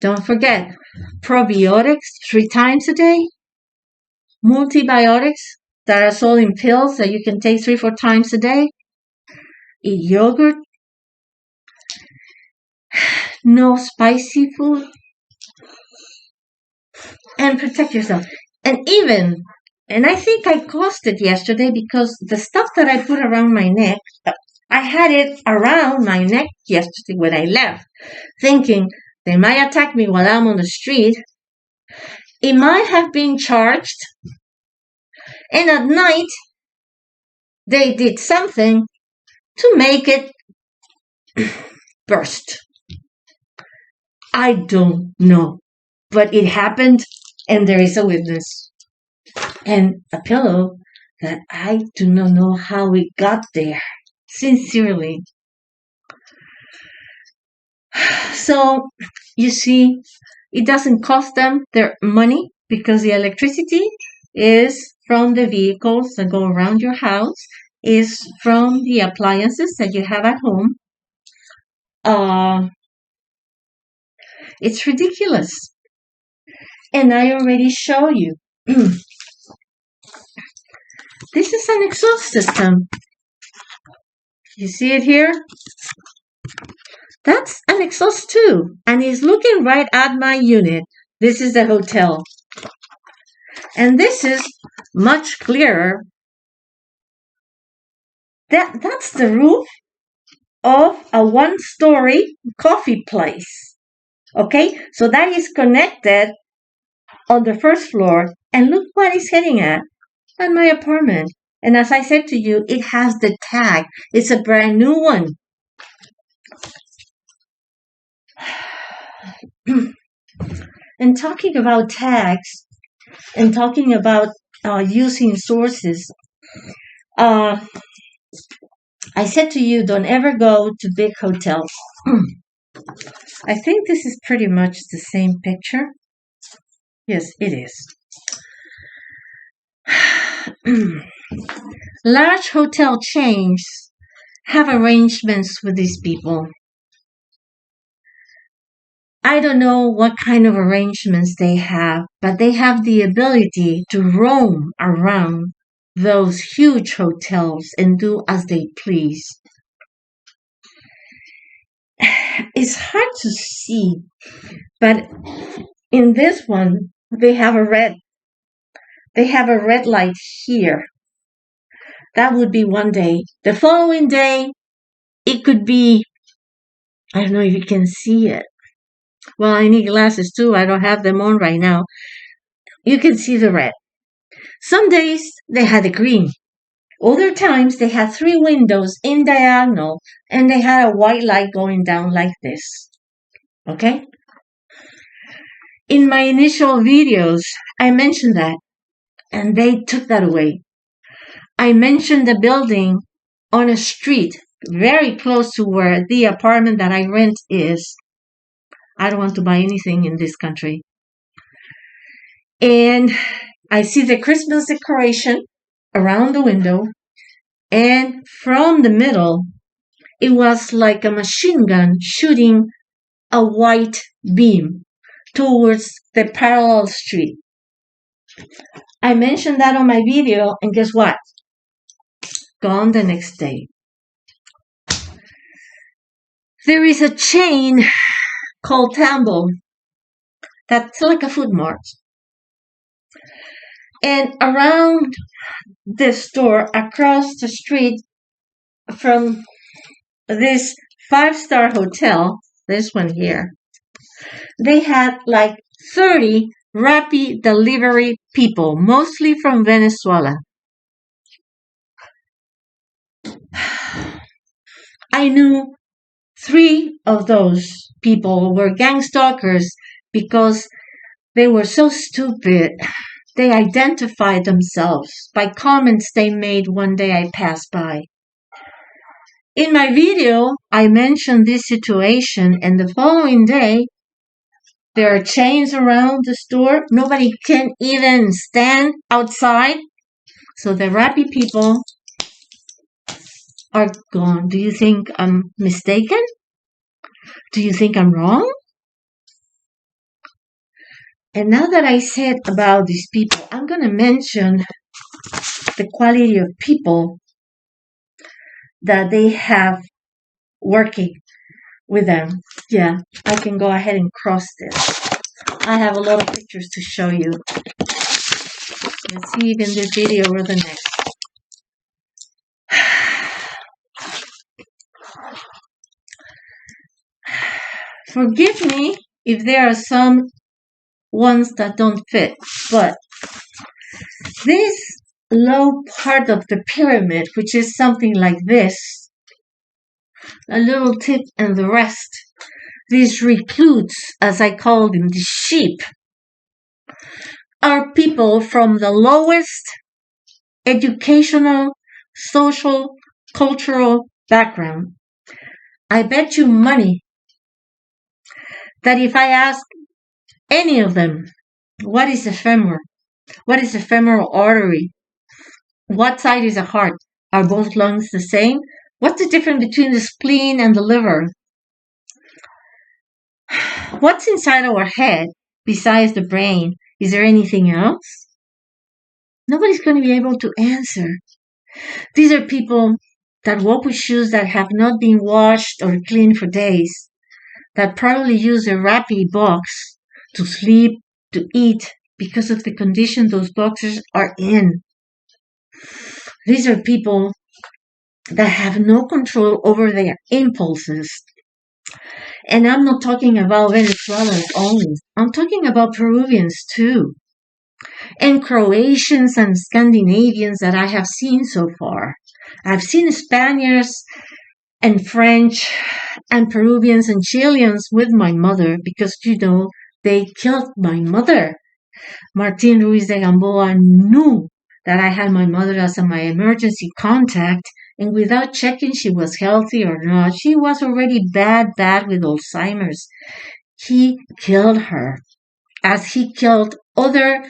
Don't forget, probiotics 3 times a day, multibiotics that are sold in pills that you can take 3-4 times a day, eat yogurt, no spicy food, and protect yourself. And I think I caused it yesterday because the stuff that I put around my neck, I had it around my neck yesterday when I left, thinking they might attack me while I'm on the street. It might have been charged, and at night they did something to make it burst. I don't know, but it happened, and there is a witness. And a pillow that I do not know how it got there. Sincerely. So, you see, it doesn't cost them their money because the electricity is from the vehicles that go around your house, is from the appliances that you have at home. It's ridiculous. And I already show you. This is an exhaust system. You see it here? That's an exhaust too. And it's looking right at my unit. This is the hotel. And this is much clearer. That's the roof of a 1-story coffee place. Okay? So that is connected on the first floor. And look what it's heading at my apartment. And as I said to you, it has the tag. It's a brand new one. And talking about tags and talking about using sources, I said to you, don't ever go to big hotels. I think this is pretty much the same picture. Yes, it is. Large hotel chains have arrangements with these people. I don't know what kind of arrangements they have, but they have the ability to roam around those huge hotels and do as they please. It's hard to see, but in this one, they have a red light here. That would be one day. The following day, it could be, I don't know if you can see it. Well, I need glasses too. I don't have them on right now. You can see the red. Some days they had the green. Other times they had 3 windows in diagonal and they had a white light going down like this. Okay? In my initial videos, I mentioned that and they took that away. I mentioned the building on a street very close to where the apartment that I rent is. I don't want to buy anything in this country. And I see the Christmas decoration around the window. And from the middle, it was like a machine gun shooting a white beam towards the parallel street. I mentioned that on my video, and guess what? Gone the next day. There is a chain called Tambo that's like a food mart. And around the store, across the street from this 5-star hotel, this one here, they had like 30 Rappi delivery people, mostly from Venezuela. I knew 3 of those people were gang stalkers because they were so stupid. They identified themselves by comments they made one day I passed by. In my video, I mentioned this situation, and the following day, there are chains around the store. Nobody can even stand outside. So the Rappi people are gone. Do you think I'm mistaken? Do you think I'm wrong? And now that I said about these people, I'm going to mention the quality of people that they have working with them. Yeah, I can go ahead and cross this. I have a lot of pictures to show you. Let's see if in this video or the next. Forgive me if there are some ones that don't fit, but this low part of the pyramid, which is something like this, a little tip and the rest, these reclutes, as I call them, the sheep, are people from the lowest educational, social, cultural background. I bet you money that if I ask any of them, what is the femur? What is the femoral artery? What side is the heart? Are both lungs the same? What's the difference between the spleen and the liver? What's inside our head besides the brain? Is there anything else? Nobody's going to be able to answer. These are people that walk with shoes that have not been washed or cleaned for days, that probably use a wrappy box to sleep, to eat, because of the condition those boxes are in. These are people that have no control over their impulses. And I'm not talking about Venezuelans only. I'm talking about Peruvians too. And Croatians and Scandinavians that I have seen so far. I've seen Spaniards and French and Peruvians and Chileans with my mother because, they killed my mother. Martín Ruiz de Gamboa knew that I had my mother as my emergency contact, and without checking she was healthy or not, she was already bad with Alzheimer's. He killed her, as he killed other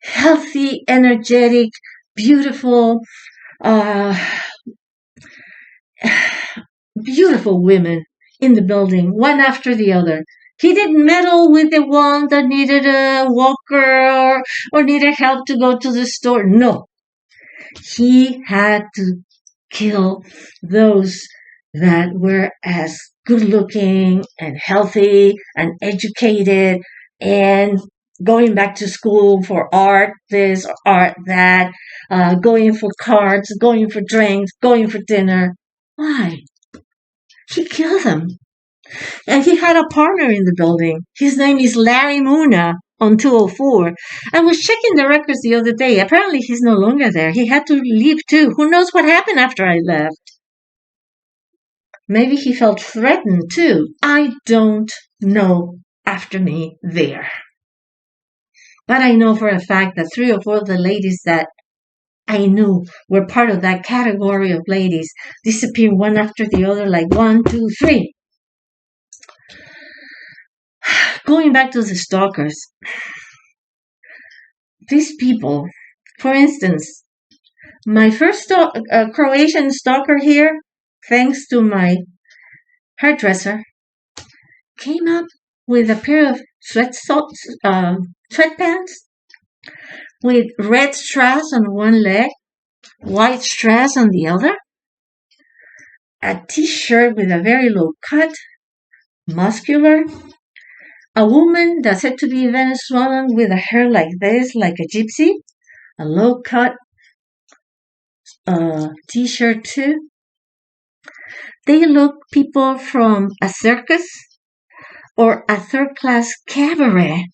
healthy, energetic, beautiful, beautiful women in the building, one after the other. He didn't meddle with the one that needed a walker or needed help to go to the store. No. He had to kill those that were as good looking and healthy and educated and going back to school for art this or art that, going for cards, going for drinks, going for dinner. Why? He killed them. And he had a partner in the building. His name is Larry Muna on 204. I was checking the records the other day. Apparently he's no longer there. He had to leave too. Who knows what happened after I left? Maybe he felt threatened too. I don't know after me there. But I know for a fact that 3 or 4 of the ladies that I knew were part of that category of ladies disappeared one after the other, like 1, 2, 3. Going back to the stalkers, these people, for instance, my first Croatian stalker here, thanks to my hairdresser, came up with a pair of sweatpants with red strass on one leg, white strass on the other, a t-shirt with a very low cut, muscular, a woman that said to be Venezuelan with a hair like this, like a gypsy, a low cut t-shirt too. They look people from a circus or a third-class cabaret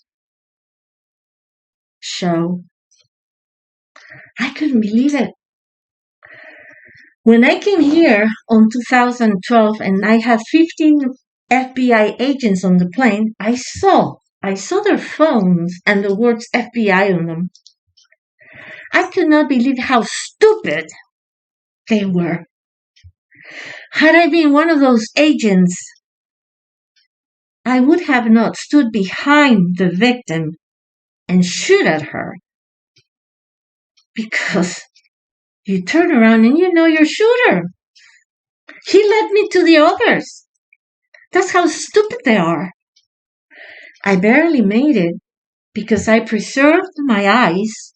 show. I couldn't believe it. When I came here on 2012 and I had 15 FBI agents on the plane, I saw their phones and the words FBI on them. I could not believe how stupid they were. Had I been one of those agents, I would have not stood behind the victim and shoot at her. Because you turn around and you know your shooter. He led me to the others. That's how stupid they are. I barely made it because I preserved my ice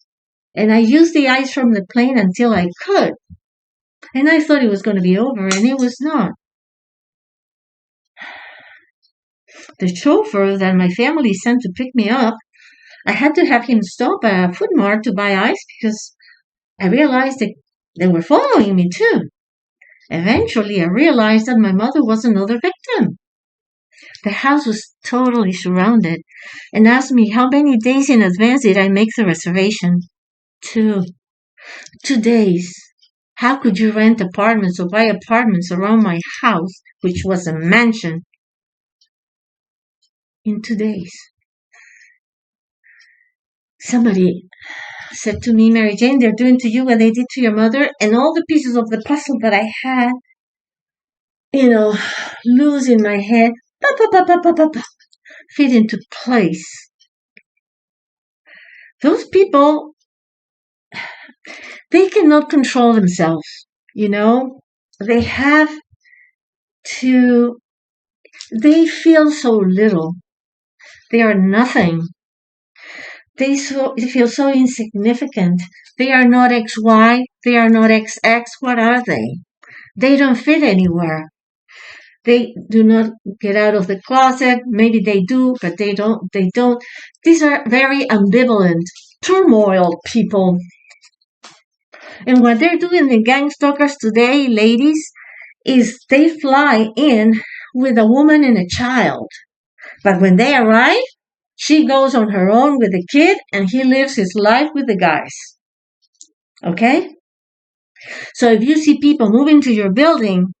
and I used the ice from the plane until I could. And I thought it was going to be over, and it was not. The chauffeur that my family sent to pick me up, I had to have him stop at a Food Mart to buy ice because I realized that they were following me too. Eventually, I realized that my mother was another victim. The house was totally surrounded and asked me how many days in advance did I make the reservation. 2. 2 days. How could you rent apartments or buy apartments around my house, which was a mansion, in 2 days? Somebody said to me, Mary Jane, they're doing to you what they did to your mother, and all the pieces of the puzzle that I had, loose in my head, fit into place. Those people, they cannot control themselves, They have to, they feel so little. They are nothing. They feel so insignificant. They are not XY. They are not XX. What are they? They don't fit anywhere. They do not get out of the closet. Maybe they do, but they don't. These are very ambivalent, turmoil people. And what they're doing, the gang stalkers today, ladies, is they fly in with a woman and a child. But when they arrive, she goes on her own with the kid and he lives his life with the guys. Okay? So if you see people moving to your building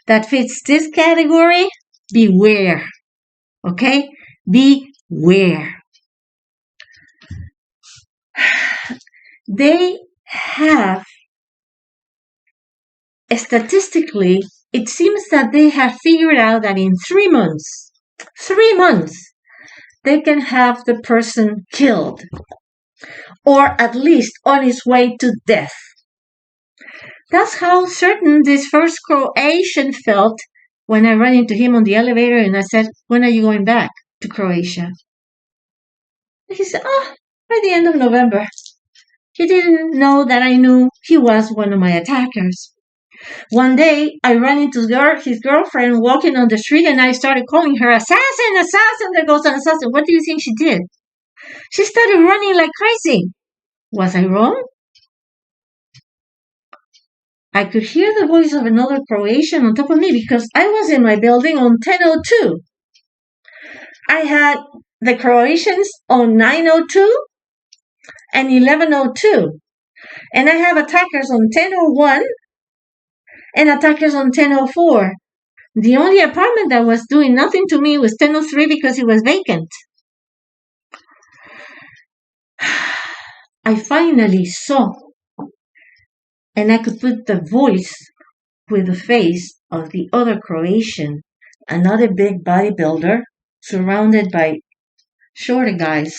that fits this category, beware. Okay? Beware. They have, statistically, it seems that they have figured out that in 3 months, they can have the person killed, or at least on his way to death. That's how certain this first Croatian felt when I ran into him on the elevator and I said, when are you going back to Croatia? He said, by the end of November. He didn't know that I knew he was one of my attackers. One day, I ran into his girlfriend walking on the street and I started calling her, assassin, assassin. There goes an assassin. What do you think she did? She started running like crazy. Was I wrong? I could hear the voice of another Croatian on top of me because I was in my building on 1002. I had the Croatians on 902 and 1102. And I have attackers on 1001 and attackers on 1004. The only apartment that was doing nothing to me was 1003 because it was vacant. I finally saw, and I could put the voice with the face of the other Croatian, another big bodybuilder, surrounded by shorter guys.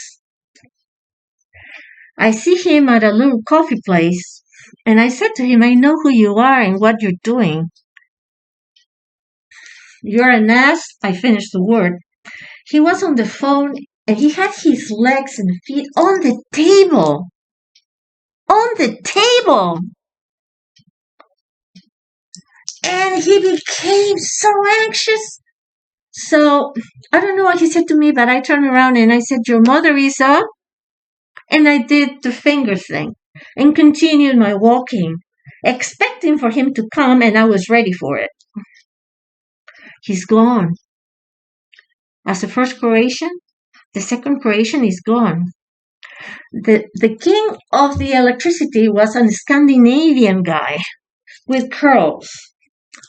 I see him at a little coffee place, and I said to him, I know who you are and what you're doing. You're an ass. I finished the word. He was on the phone, and he had his legs and feet on the table. On the table! And he became so anxious. So, I don't know what he said to me, but I turned around and I said, your mother is up? And I did the finger thing and continued my walking, expecting for him to come, and I was ready for it. He's gone. As the first Croatian, the second Croatian is gone. The king of the electricity was a Scandinavian guy with curls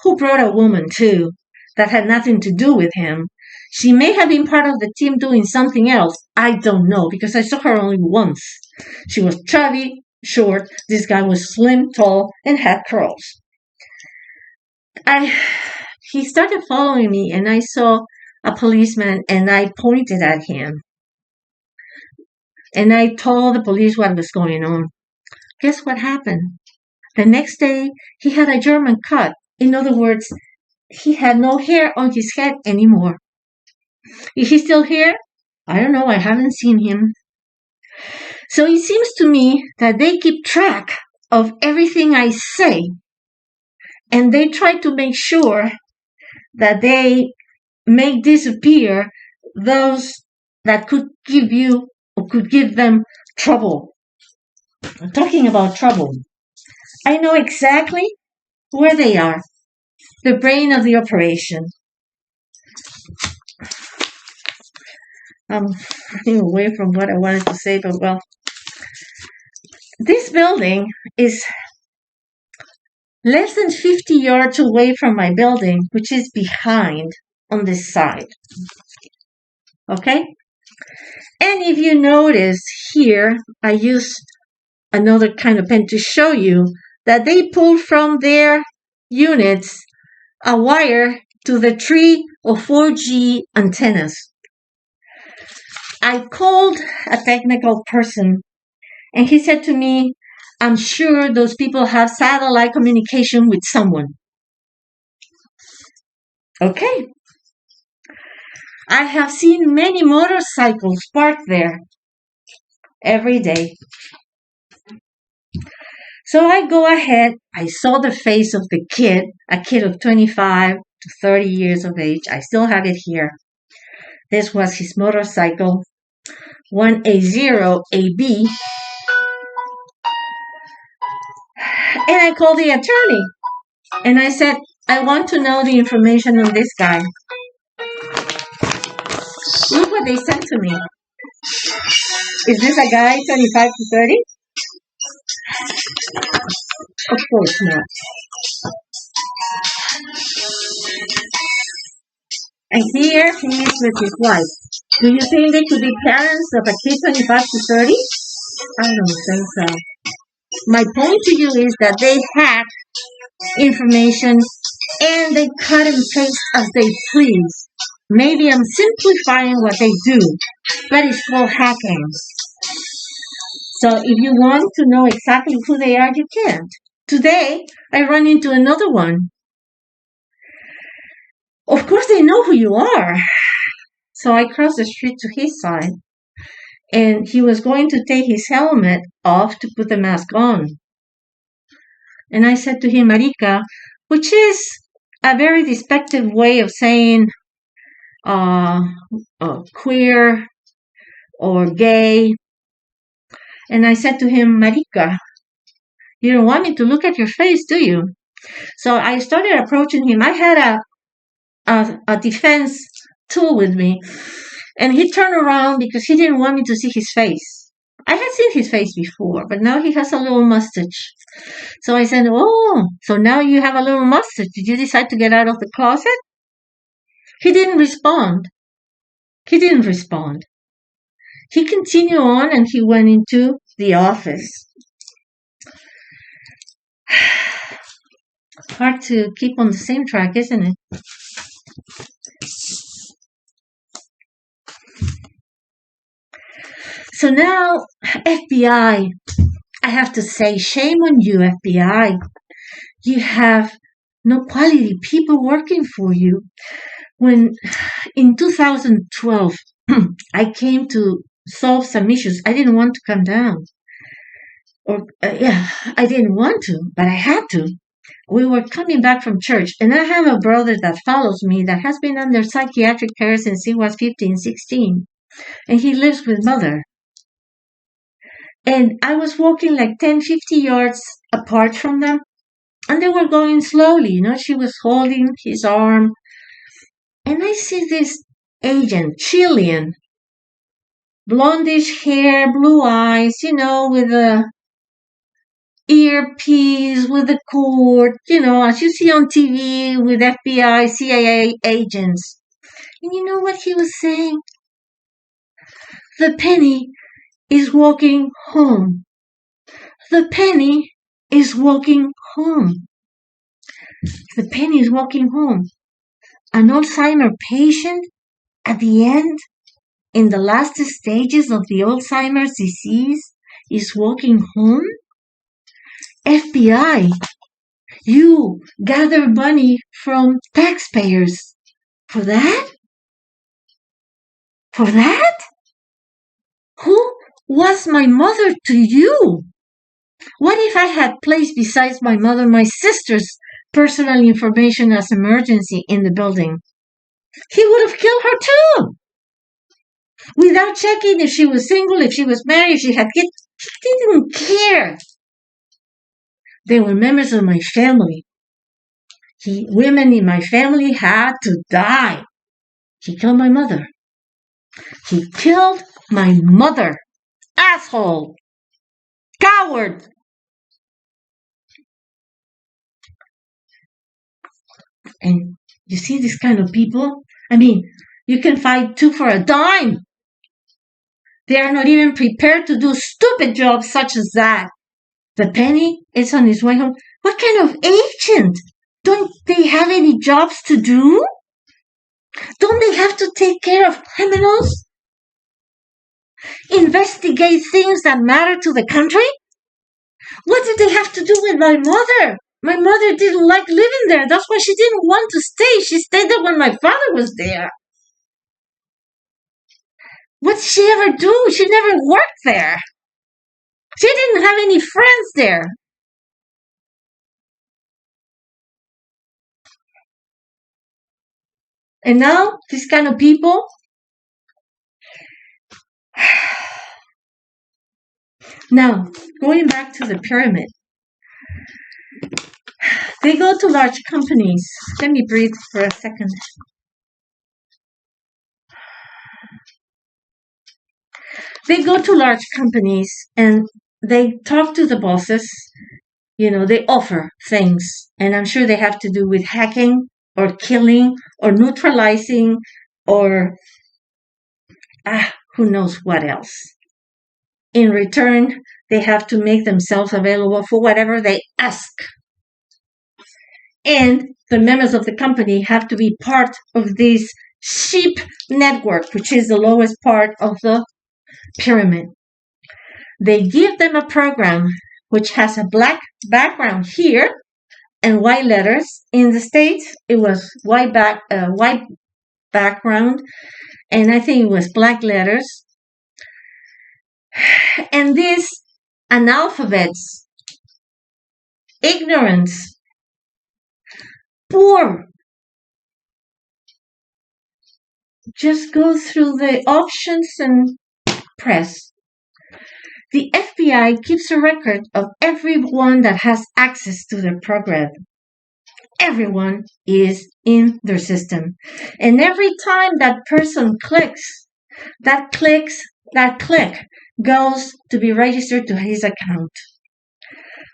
who brought a woman too that had nothing to do with him. She may have been part of the team doing something else. I don't know because I saw her only once. She was chubby, short. This guy was slim, tall, and had curls. He started following me and I saw a policeman and I pointed at him. And I told the police what was going on. Guess what happened? The next day, he had a German cut. In other words, he had no hair on his head anymore. Is he still here? I don't know. I haven't seen him. So it seems to me that they keep track of everything I say, and they try to make sure that they make disappear those that could give you or could give them trouble. I'm talking about trouble. I know exactly where they are, the brain of the operation. I'm running away from what I wanted to say, but well, this building is less than 50 yards away from my building, which is behind on this side. Okay? And if you notice here, I used another kind of pen to show you that they pulled from their units a wire to the 3 or 4G antennas. I called a technical person, and he said to me, I'm sure those people have satellite communication with someone. Okay. I have seen many motorcycles parked there every day. So I go ahead. I saw the face of the kid, a kid of 25 to 30 years of age. I still have it here. This was his motorcycle, 1A0AB. And I called the attorney. And I said, I want to know the information on this guy. Look what they sent to me. Is this a guy 25 to 30? Of course not. And here he is with his wife. Do you think they could be parents of a kid 25 to 30? I don't think so. My point to you is that they hack information and they cut and paste as they please. Maybe I'm simplifying what they do, but it's called hacking. So if you want to know exactly who they are, you can't. Today, I run into another one. Of course, they know who you are. So I crossed the street to his side, and he was going to take his helmet off to put the mask on. And I said to him, Marica, which is a very despective way of saying queer or gay. And I said to him, Marica, you don't want me to look at your face, do you? So I started approaching him. I had a defense tool with me, and he turned around because he didn't want me to see his face. I had seen his face before, but now he has a little mustache. So I said, oh, so now you have a little mustache. Did you decide to get out of the closet? He didn't respond. He continued on, and he went into the office. Hard to keep on the same track, isn't it? So now, FBI, I have to say, shame on you, FBI. You have no quality people working for you. When in 2012, I came to solve some issues, I didn't want to come down. I didn't want to, but I had to. We were coming back from church, and I have a brother that follows me that has been under psychiatric care since he was 15, 16. And he lives with mother. And I was walking like 10, 50 yards apart from them, and they were going slowly. She was holding his arm. And I see this agent, Chilean, blondish hair, blue eyes, with a earpiece, with a cord, as you see on TV with FBI, CIA agents. And you know what he was saying? The penny is walking home. The penny is walking home. The penny is walking home. An Alzheimer patient at the end, in the last stages of the Alzheimer's disease, is walking home? FBI, you gather money from taxpayers for that? For that? Who was my mother to you? What if I had placed besides my mother my sister's personal information as emergency in the building? He would have killed her too, without checking if she was single, if she was married, if she had kids. He didn't care. They were members of my family. Women in my family had to die. He killed my mother. He killed my mother. Asshole. Coward. And you see this kind of people? I mean, you can fight two for a dime. They are not even prepared to do stupid jobs such as that. The penny is on his way home. What kind of agent? Don't they have any jobs to do? Don't they have to take care of criminals? Investigate things that matter to the country? What did they have to do with my mother? My mother didn't like living there. That's why she didn't want to stay. She stayed there when my father was there. What did she ever do? She never worked there. She didn't have any friends there. And now, these kind of people, now, going back to the pyramid, they go to large companies. Let me breathe for a second. They go to large companies and they talk to the bosses. You know, they offer things. And I'm sure they have to do with hacking or killing or neutralizing or who knows what else. In return, they have to make themselves available for whatever they ask. And the members of the company have to be part of this sheep network, which is the lowest part of the pyramid. They give them a program which has a black background here and white letters. In the States, it was white background, and I think it was black letters. And these analphabets, ignorance, poor, just go through the options and press. The FBI keeps a record of everyone that has access to their program. Everyone is in their system. And every time that person clicks, that click goes to be registered to his account.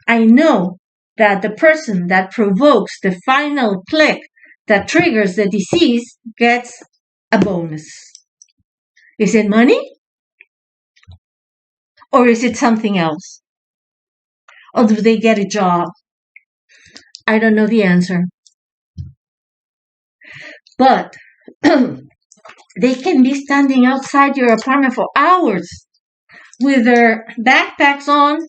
I know that the person that provokes the final click that triggers the disease gets a bonus. Is it money? Or is it something else? Or do they get a job? I don't know the answer. But they can be standing outside your apartment for hours with their backpacks on.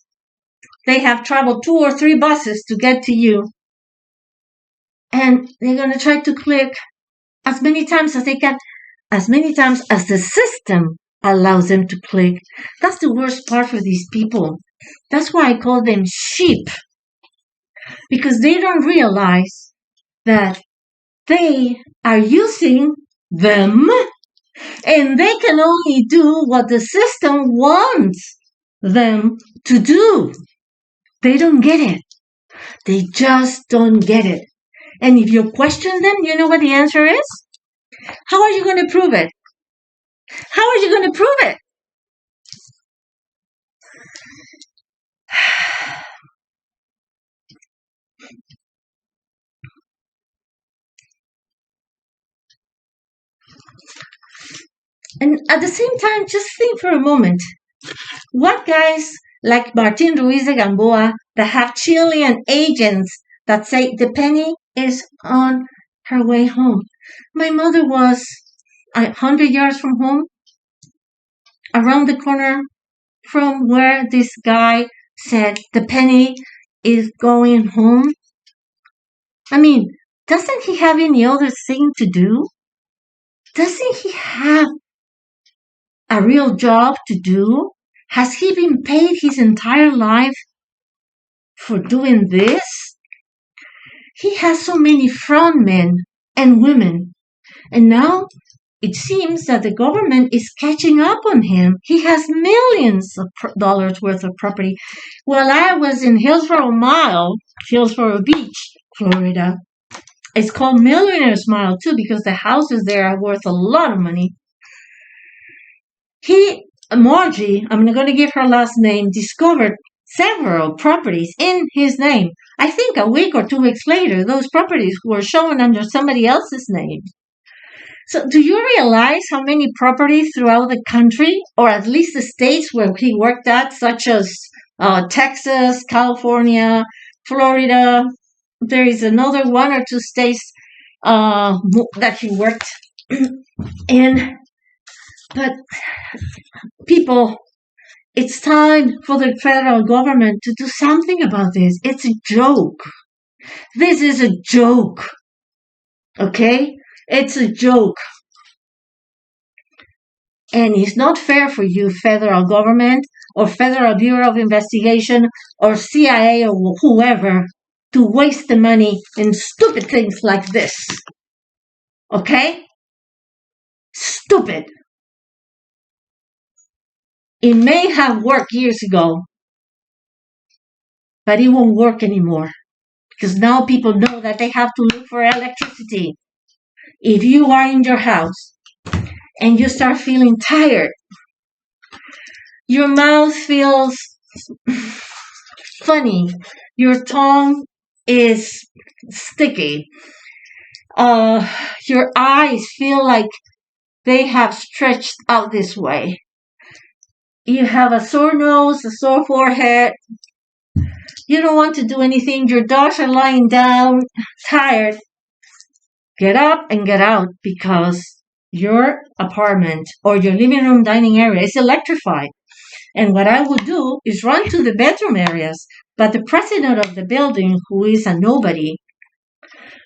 They have traveled 2 or 3 buses to get to you. And they're going to try to click as many times as they can, as many times as the system allows them to click. That's the worst part for these people. That's why I call them sheep. Because they don't realize that they are using them and they can only do what the system wants them to do. They don't get it. They just don't get it. And if you question them, you know what the answer is? How are you going to prove it? How are you going to prove it? And at the same time, just think for a moment. What guys like Martín Ruiz de Gamboa that have Chilean agents that say the penny is on her way home? My mother was 100 yards from home, around the corner from where this guy said the penny is going home. I mean, doesn't he have any other thing to do? Doesn't he have a real job to do? Has he been paid his entire life for doing this? He has so many front men and women, and now it seems that the government is catching up on him. He has millions of dollars worth of property. While I was in Hillsborough Beach, Florida, it's called Millionaire's Mile too because the houses there are worth a lot of money. Margie, I'm not going to give her last name, discovered several properties in his name. I think a week or 2 weeks later, those properties were shown under somebody else's name. So do you realize how many properties throughout the country, or at least the states where he worked at, such as Texas, California, Florida, there is another 1 or 2 states that he worked in. But people, it's time for the federal government to do something about this. It's a joke. This is a joke. Okay? It's a joke. And it's not fair for you, federal government or Federal Bureau of Investigation or CIA or whoever, to waste the money in stupid things like this. Okay? Stupid. It may have worked years ago, but it won't work anymore because now people know that they have to look for electricity. If you are in your house and you start feeling tired, your mouth feels funny, your tongue is sticky, your eyes feel like they have stretched out this way, you have a sore nose, a sore forehead, you don't want to do anything, your dogs are lying down, tired, get up and get out because your apartment or your living room dining area is electrified. And what I would do is run to the bedroom areas. But the president of the building, who is a nobody,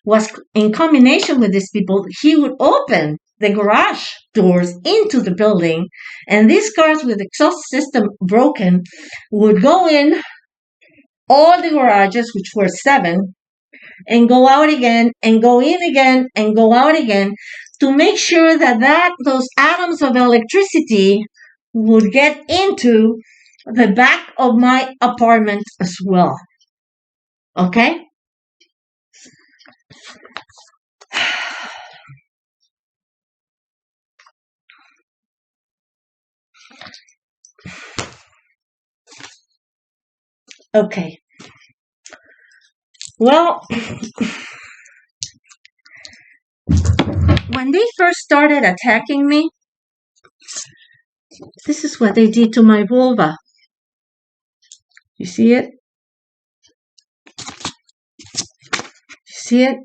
was in combination with these people, he would open the garage doors into the building, and these cars with exhaust system broken would go in all the garages, which were 7, and go out again, and go in again, and go out again, to make sure that those atoms of electricity would get into the back of my apartment as well. Okay? Okay. Well, when they first started attacking me, this is what they did to my vulva. You see it? You see it?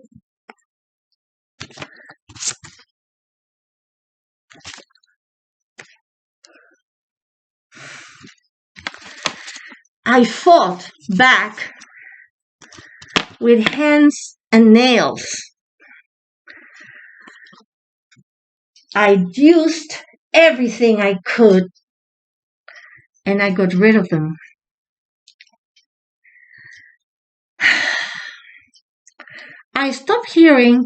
I fought back with hands and nails. I used everything I could, and I got rid of them. I stopped hearing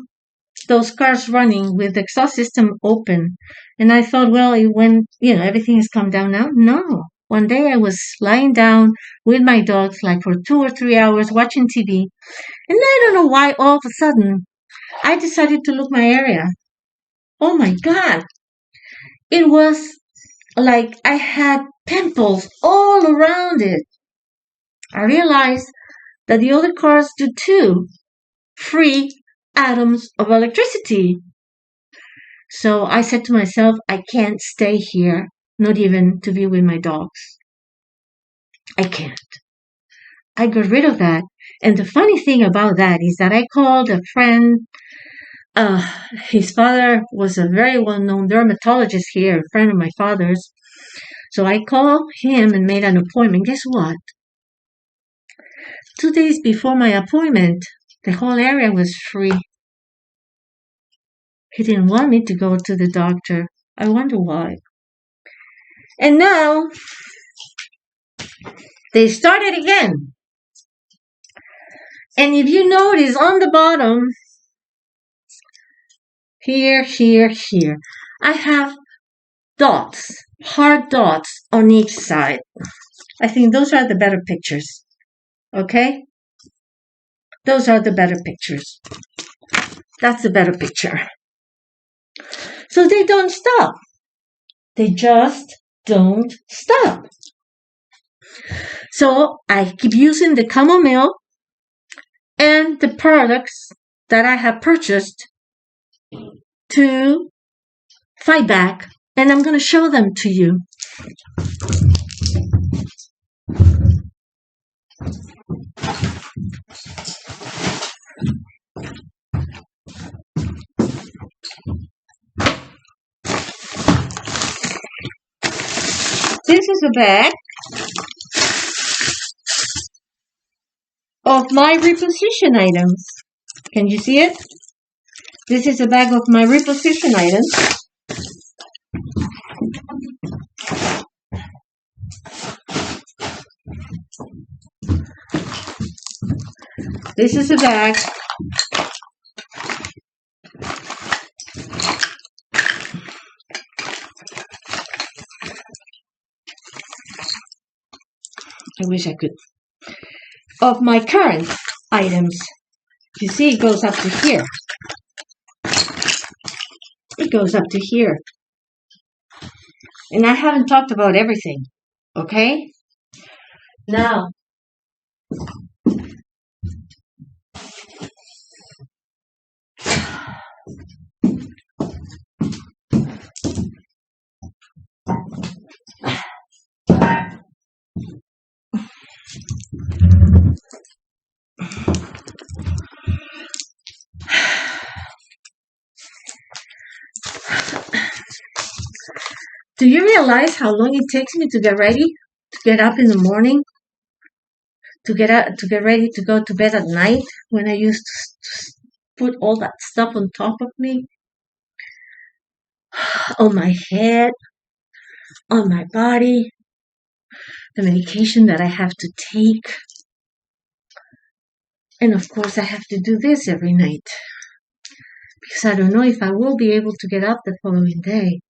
those cars running with the exhaust system open, and I thought, well, when everything has calmed down now. No. One day I was lying down with my dogs like for 2 or 3 hours watching TV, and I don't know why all of a sudden I decided to look my area. Oh my God. It was like I had pimples all around it. I realized that the other cars do too. Free atoms of electricity. So I said to myself, I can't stay here, not even to be with my dogs. I can't. I got rid of that. And the funny thing about that is that I called a friend. His father was a very well-known dermatologist here, a friend of my father's. So I called him and made an appointment. Guess what? 2 days before my appointment, the whole area was free. He didn't want me to go to the doctor. I wonder why. And now, They started again. And if you notice on the bottom, here, I have dots, hard dots on each side. I think those are the better pictures. Okay? Those are the better pictures. That's the better picture. So they don't stop. They just don't stop. So I keep using the chamomile and the products that I have purchased to fight back, and I'm going to show them to you. This is a bag of my reposition items. Can you see it? This is a bag of my reposition items. This is a bag I wish I could. Of my current items. You see, it goes up to here. It goes up to here. And I haven't talked about everything. Okay? Now, do you realize how long it takes me to get ready? To get up in the morning? To get ready to go to bed at night when I used to put all that stuff on top of me? On my head, on my body, the medication that I have to take. And of course I have to do this every night. Because I don't know if I will be able to get up the following day.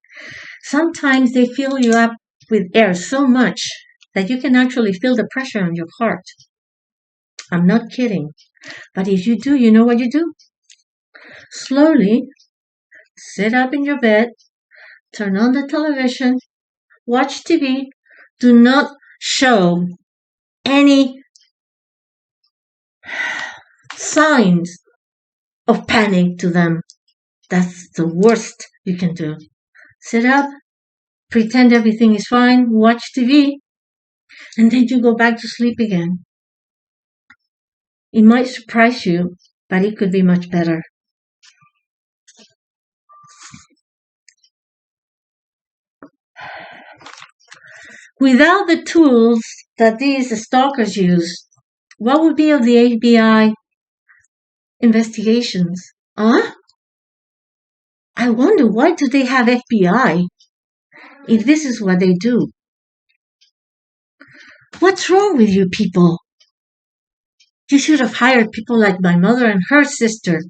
Sometimes they fill you up with air so much that you can actually feel the pressure on your heart. I'm not kidding. But if you do, you know what you do? Slowly sit up in your bed, turn on the television, watch TV. Do not show any signs of panic to them. That's the worst you can do. Sit up, pretend everything is fine, watch TV, and then you go back to sleep again. It might surprise you, but it could be much better. Without the tools that these stalkers use, what would be of the FBI investigations? Huh? I wonder, why do they have FBI if this is what they do? What's wrong with you people? You should have hired people like my mother and her sister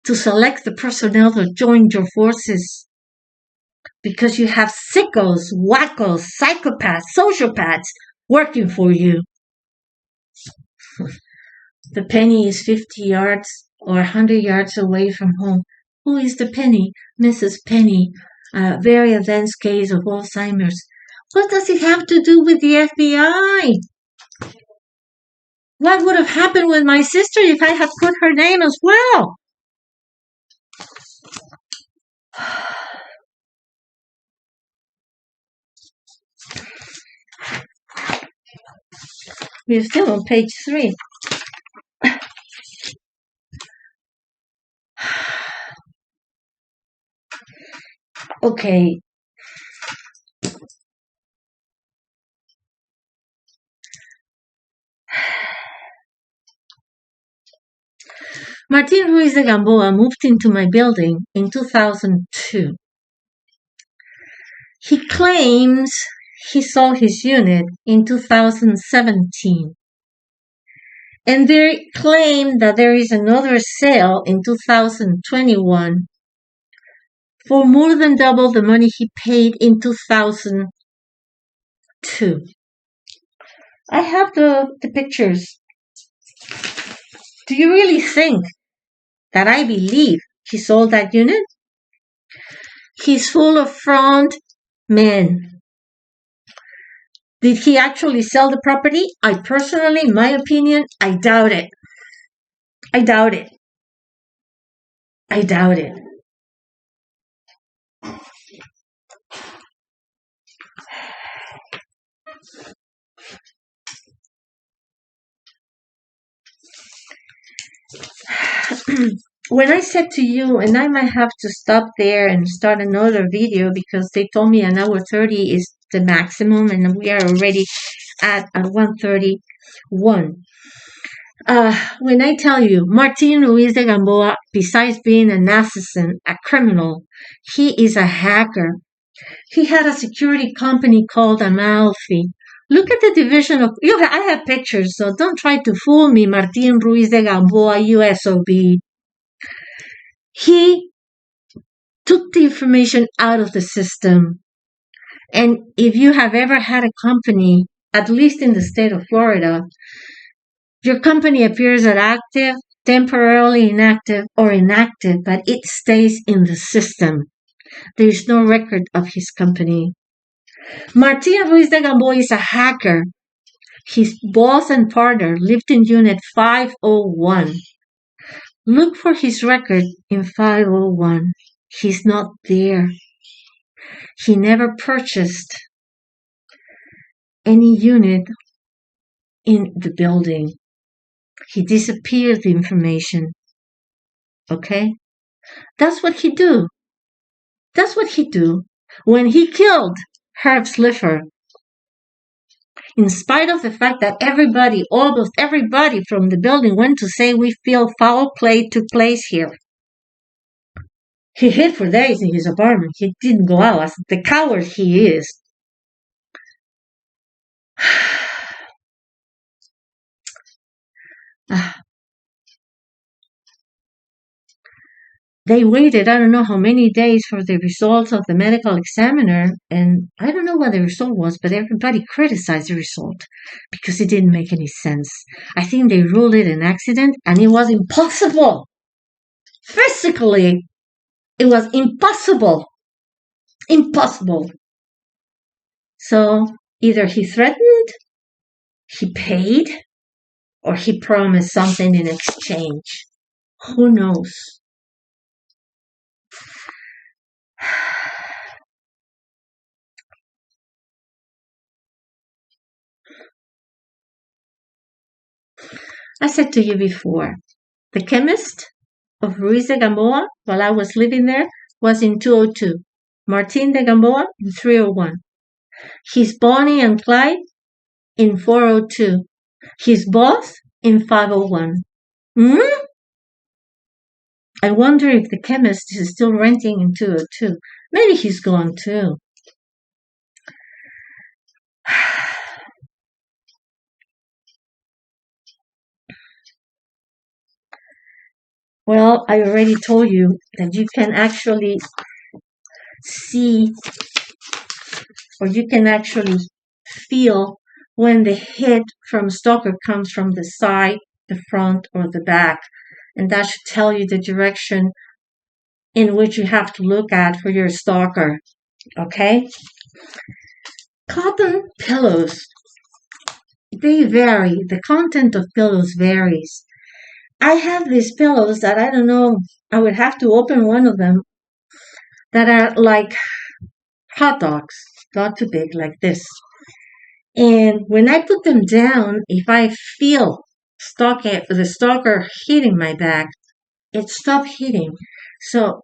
to select the personnel that joined your forces. Because you have sickos, wackos, psychopaths, sociopaths working for you. The penny is 50 yards or 100 yards away from home. Who is the Penny? Mrs. Penny, a very advanced case of Alzheimer's. What does it have to do with the FBI? What would have happened with my sister if I had put her name as well? We're still on page 3. Okay. Martín Ruiz de Gamboa moved into my building in 2002. He claims he sold his unit in 2017. And they claim that there is another sale in 2021 for more than double the money he paid in 2002. I have the pictures. Do you really think that I believe he sold that unit? He's full of front men. Did he actually sell the property? I personally, in my opinion, I doubt it. I doubt it. I doubt it. When I said to you, and I might have to stop there and start another video because they told me an hour 30 is the maximum and we are already at 1:31. When I tell you, Martín Ruiz de Gamboa, besides being an assassin, a criminal, he is a hacker. He had a security company called Amalfi. Look at the division of... I have pictures, so don't try to fool me, Martín Ruiz de Gamboa, USOB. He took the information out of the system. And if you have ever had a company, at least in the state of Florida, your company appears as active, temporarily inactive, or inactive, but it stays in the system. There is no record of his company. Martín Ruiz de Gamboa is a hacker. His boss and partner lived in Unit 501. Look for his record in 501. He's not there. He never purchased any unit in the building. He disappeared the information. Okay? That's what he do. That's what he do. When he killed Herb Sliffer, in spite of the fact that almost everybody from the building went to say we feel foul play took place here. He hid for days in his apartment. He didn't go out as the coward he is. They waited, I don't know how many days for the results of the medical examiner, and I don't know what the result was, but everybody criticized the result because it didn't make any sense. I think they ruled it an accident, and it was impossible. Physically, it was impossible. Impossible. So, either he threatened, he paid, or he promised something in exchange. Who knows? I said to you before, the chemist of Ruiz de Gamboa, while I was living there, was in 202. Martín de Gamboa in 301. His Bonnie and Clyde in 402. His boss in 501. I wonder if the chemist is still renting in 202. Maybe he's gone too. Well, I already told you that you can actually see or you can actually feel when the hit from Stalker comes from the side, the front, or the back. And that should tell you the direction in which you have to look at for your Stalker. Okay? Cotton pillows. They vary. The content of pillows varies. I have these pillows that I don't know, I would have to open one of them, that are like hot dogs, not too big, like this. And when I put them down, if I feel the stalker hitting my back, it stopped hitting. So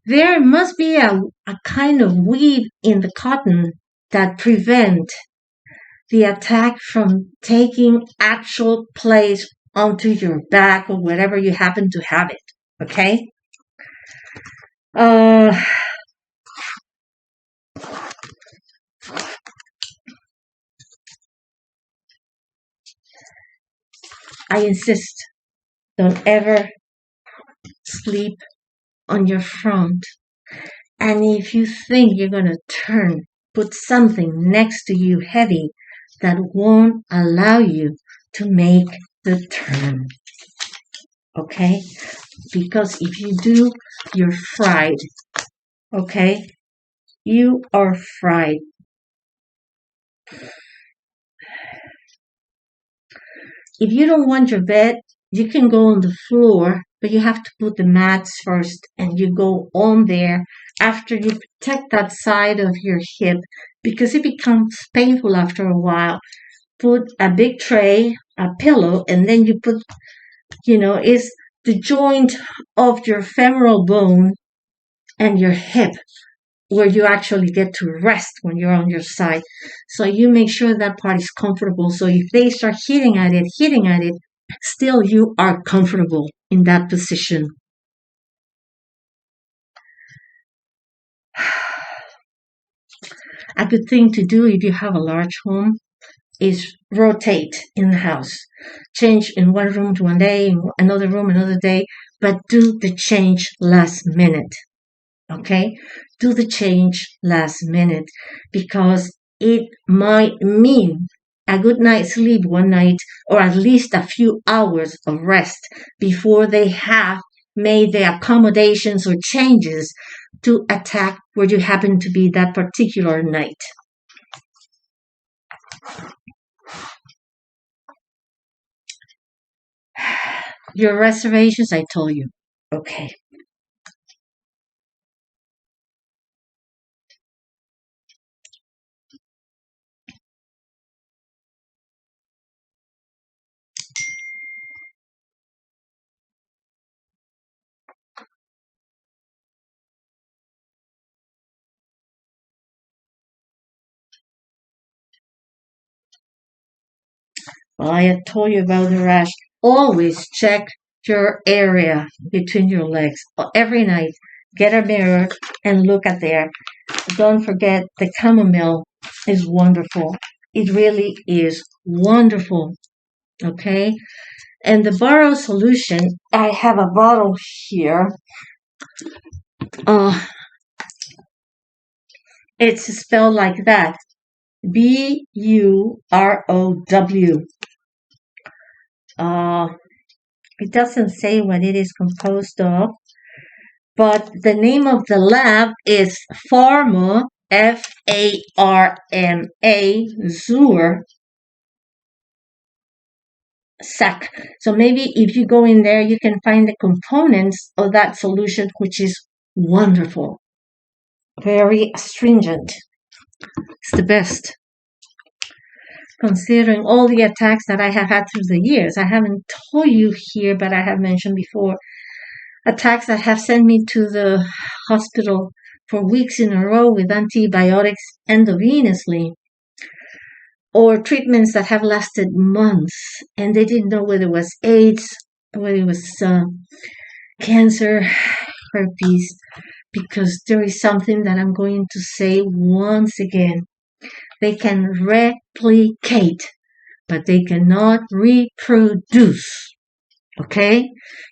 there must be a kind of weave in the cotton that prevent the attack from taking actual place onto your back or wherever you happen to have it. Okay? I insist, don't ever sleep on your front. And if you think you're going to turn, put something next to you heavy that won't allow you to make the turn. Okay? Because if you do, you're fried. Okay? You are fried. If you don't want your bed, you can go on the floor, but you have to put the mats first and you go on there after you protect that side of your hip because it becomes painful after a while. Put a big tray, a pillow, and then you put, it's the joint of your femoral bone and your hip where you actually get to rest when you're on your side. So you make sure that part is comfortable. So if they start hitting at it, still you are comfortable in that position. A good thing to do if you have a large home is rotate in the house. Change in one room to one day, in another room another day, but do the change last minute. Okay? Do the change last minute because it might mean a good night's sleep one night or at least a few hours of rest before they have made the accommodations or changes to attack where you happen to be that particular night. Your reservations, I told you. Okay. Well, I had told you about the rash. Always check your area between your legs every night. Get a mirror and look at there. Don't forget the chamomile is wonderful. It really is wonderful. Okay? And the borough solution, I have a bottle here. It's spelled like that. BUROW. It doesn't say what it is composed of, but the name of the lab is Pharma, Farma, Zur, SAC. So maybe if you go in there, you can find the components of that solution, which is wonderful. Very astringent. It's the best. Considering all the attacks that I have had through the years, I haven't told you here, but I have mentioned before, attacks that have sent me to the hospital for weeks in a row with antibiotics endovenously, or treatments that have lasted months and they didn't know whether it was AIDS, whether it was cancer, herpes, because there is something that I'm going to say once again. They can replicate, but they cannot reproduce. Okay?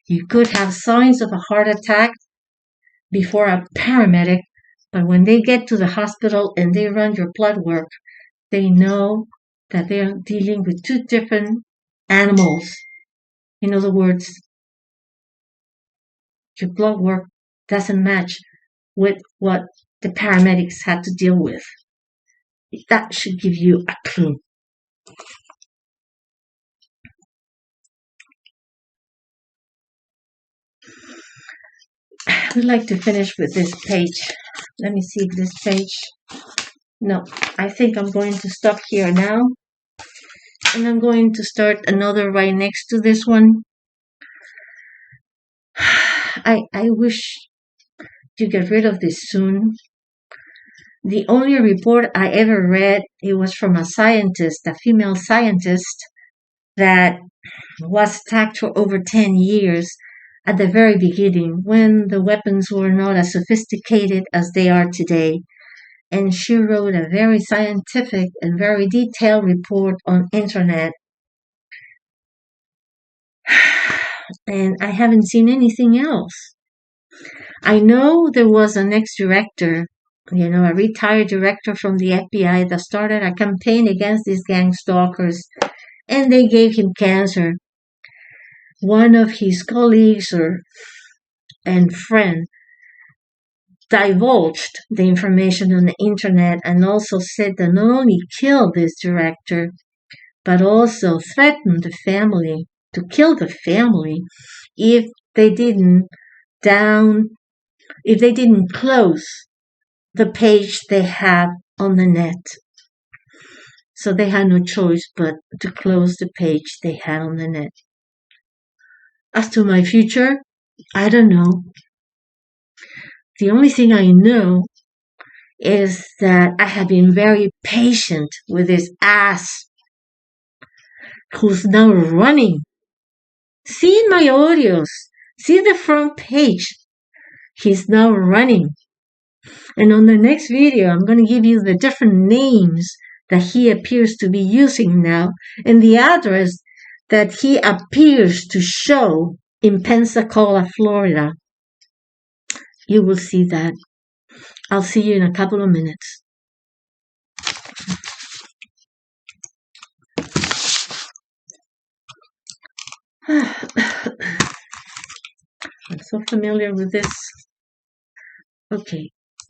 You could have signs of a heart attack before a paramedic, but when they get to the hospital and they run your blood work, they know that they're dealing with two different animals. In other words, your blood work doesn't match with what the paramedics had to deal with. That should give you a clue. I would like to finish with this page. Let me see if this page. No, I think I'm going to stop here now. And I'm going to start another right next to this one. I wish to get rid of this soon. The only report I ever read, it was from a scientist, a female scientist, that was attacked for over 10 years at the very beginning when the weapons were not as sophisticated as they are today. And she wrote a very scientific and very detailed report on internet. and I haven't seen anything else. I know there was an ex-director, a retired director from the FBI that started a campaign against these gang stalkers, and they gave him cancer. One of his colleagues and friend divulged the information on the internet and also said that not only killed this director, but also threatened the family to kill the family if they didn't close the page they had on the net. So they had no choice but to close the page they had on the net. As to my future, I don't know. The only thing I know is that I have been very patient with this ass who's now running. See in my audios, see the front page. He's now running. And on the next video, I'm going to give you the different names that he appears to be using now and the address that he appears to show in Pensacola, Florida. You will see that. I'll see you in a couple of minutes. I'm so familiar with this. Okay.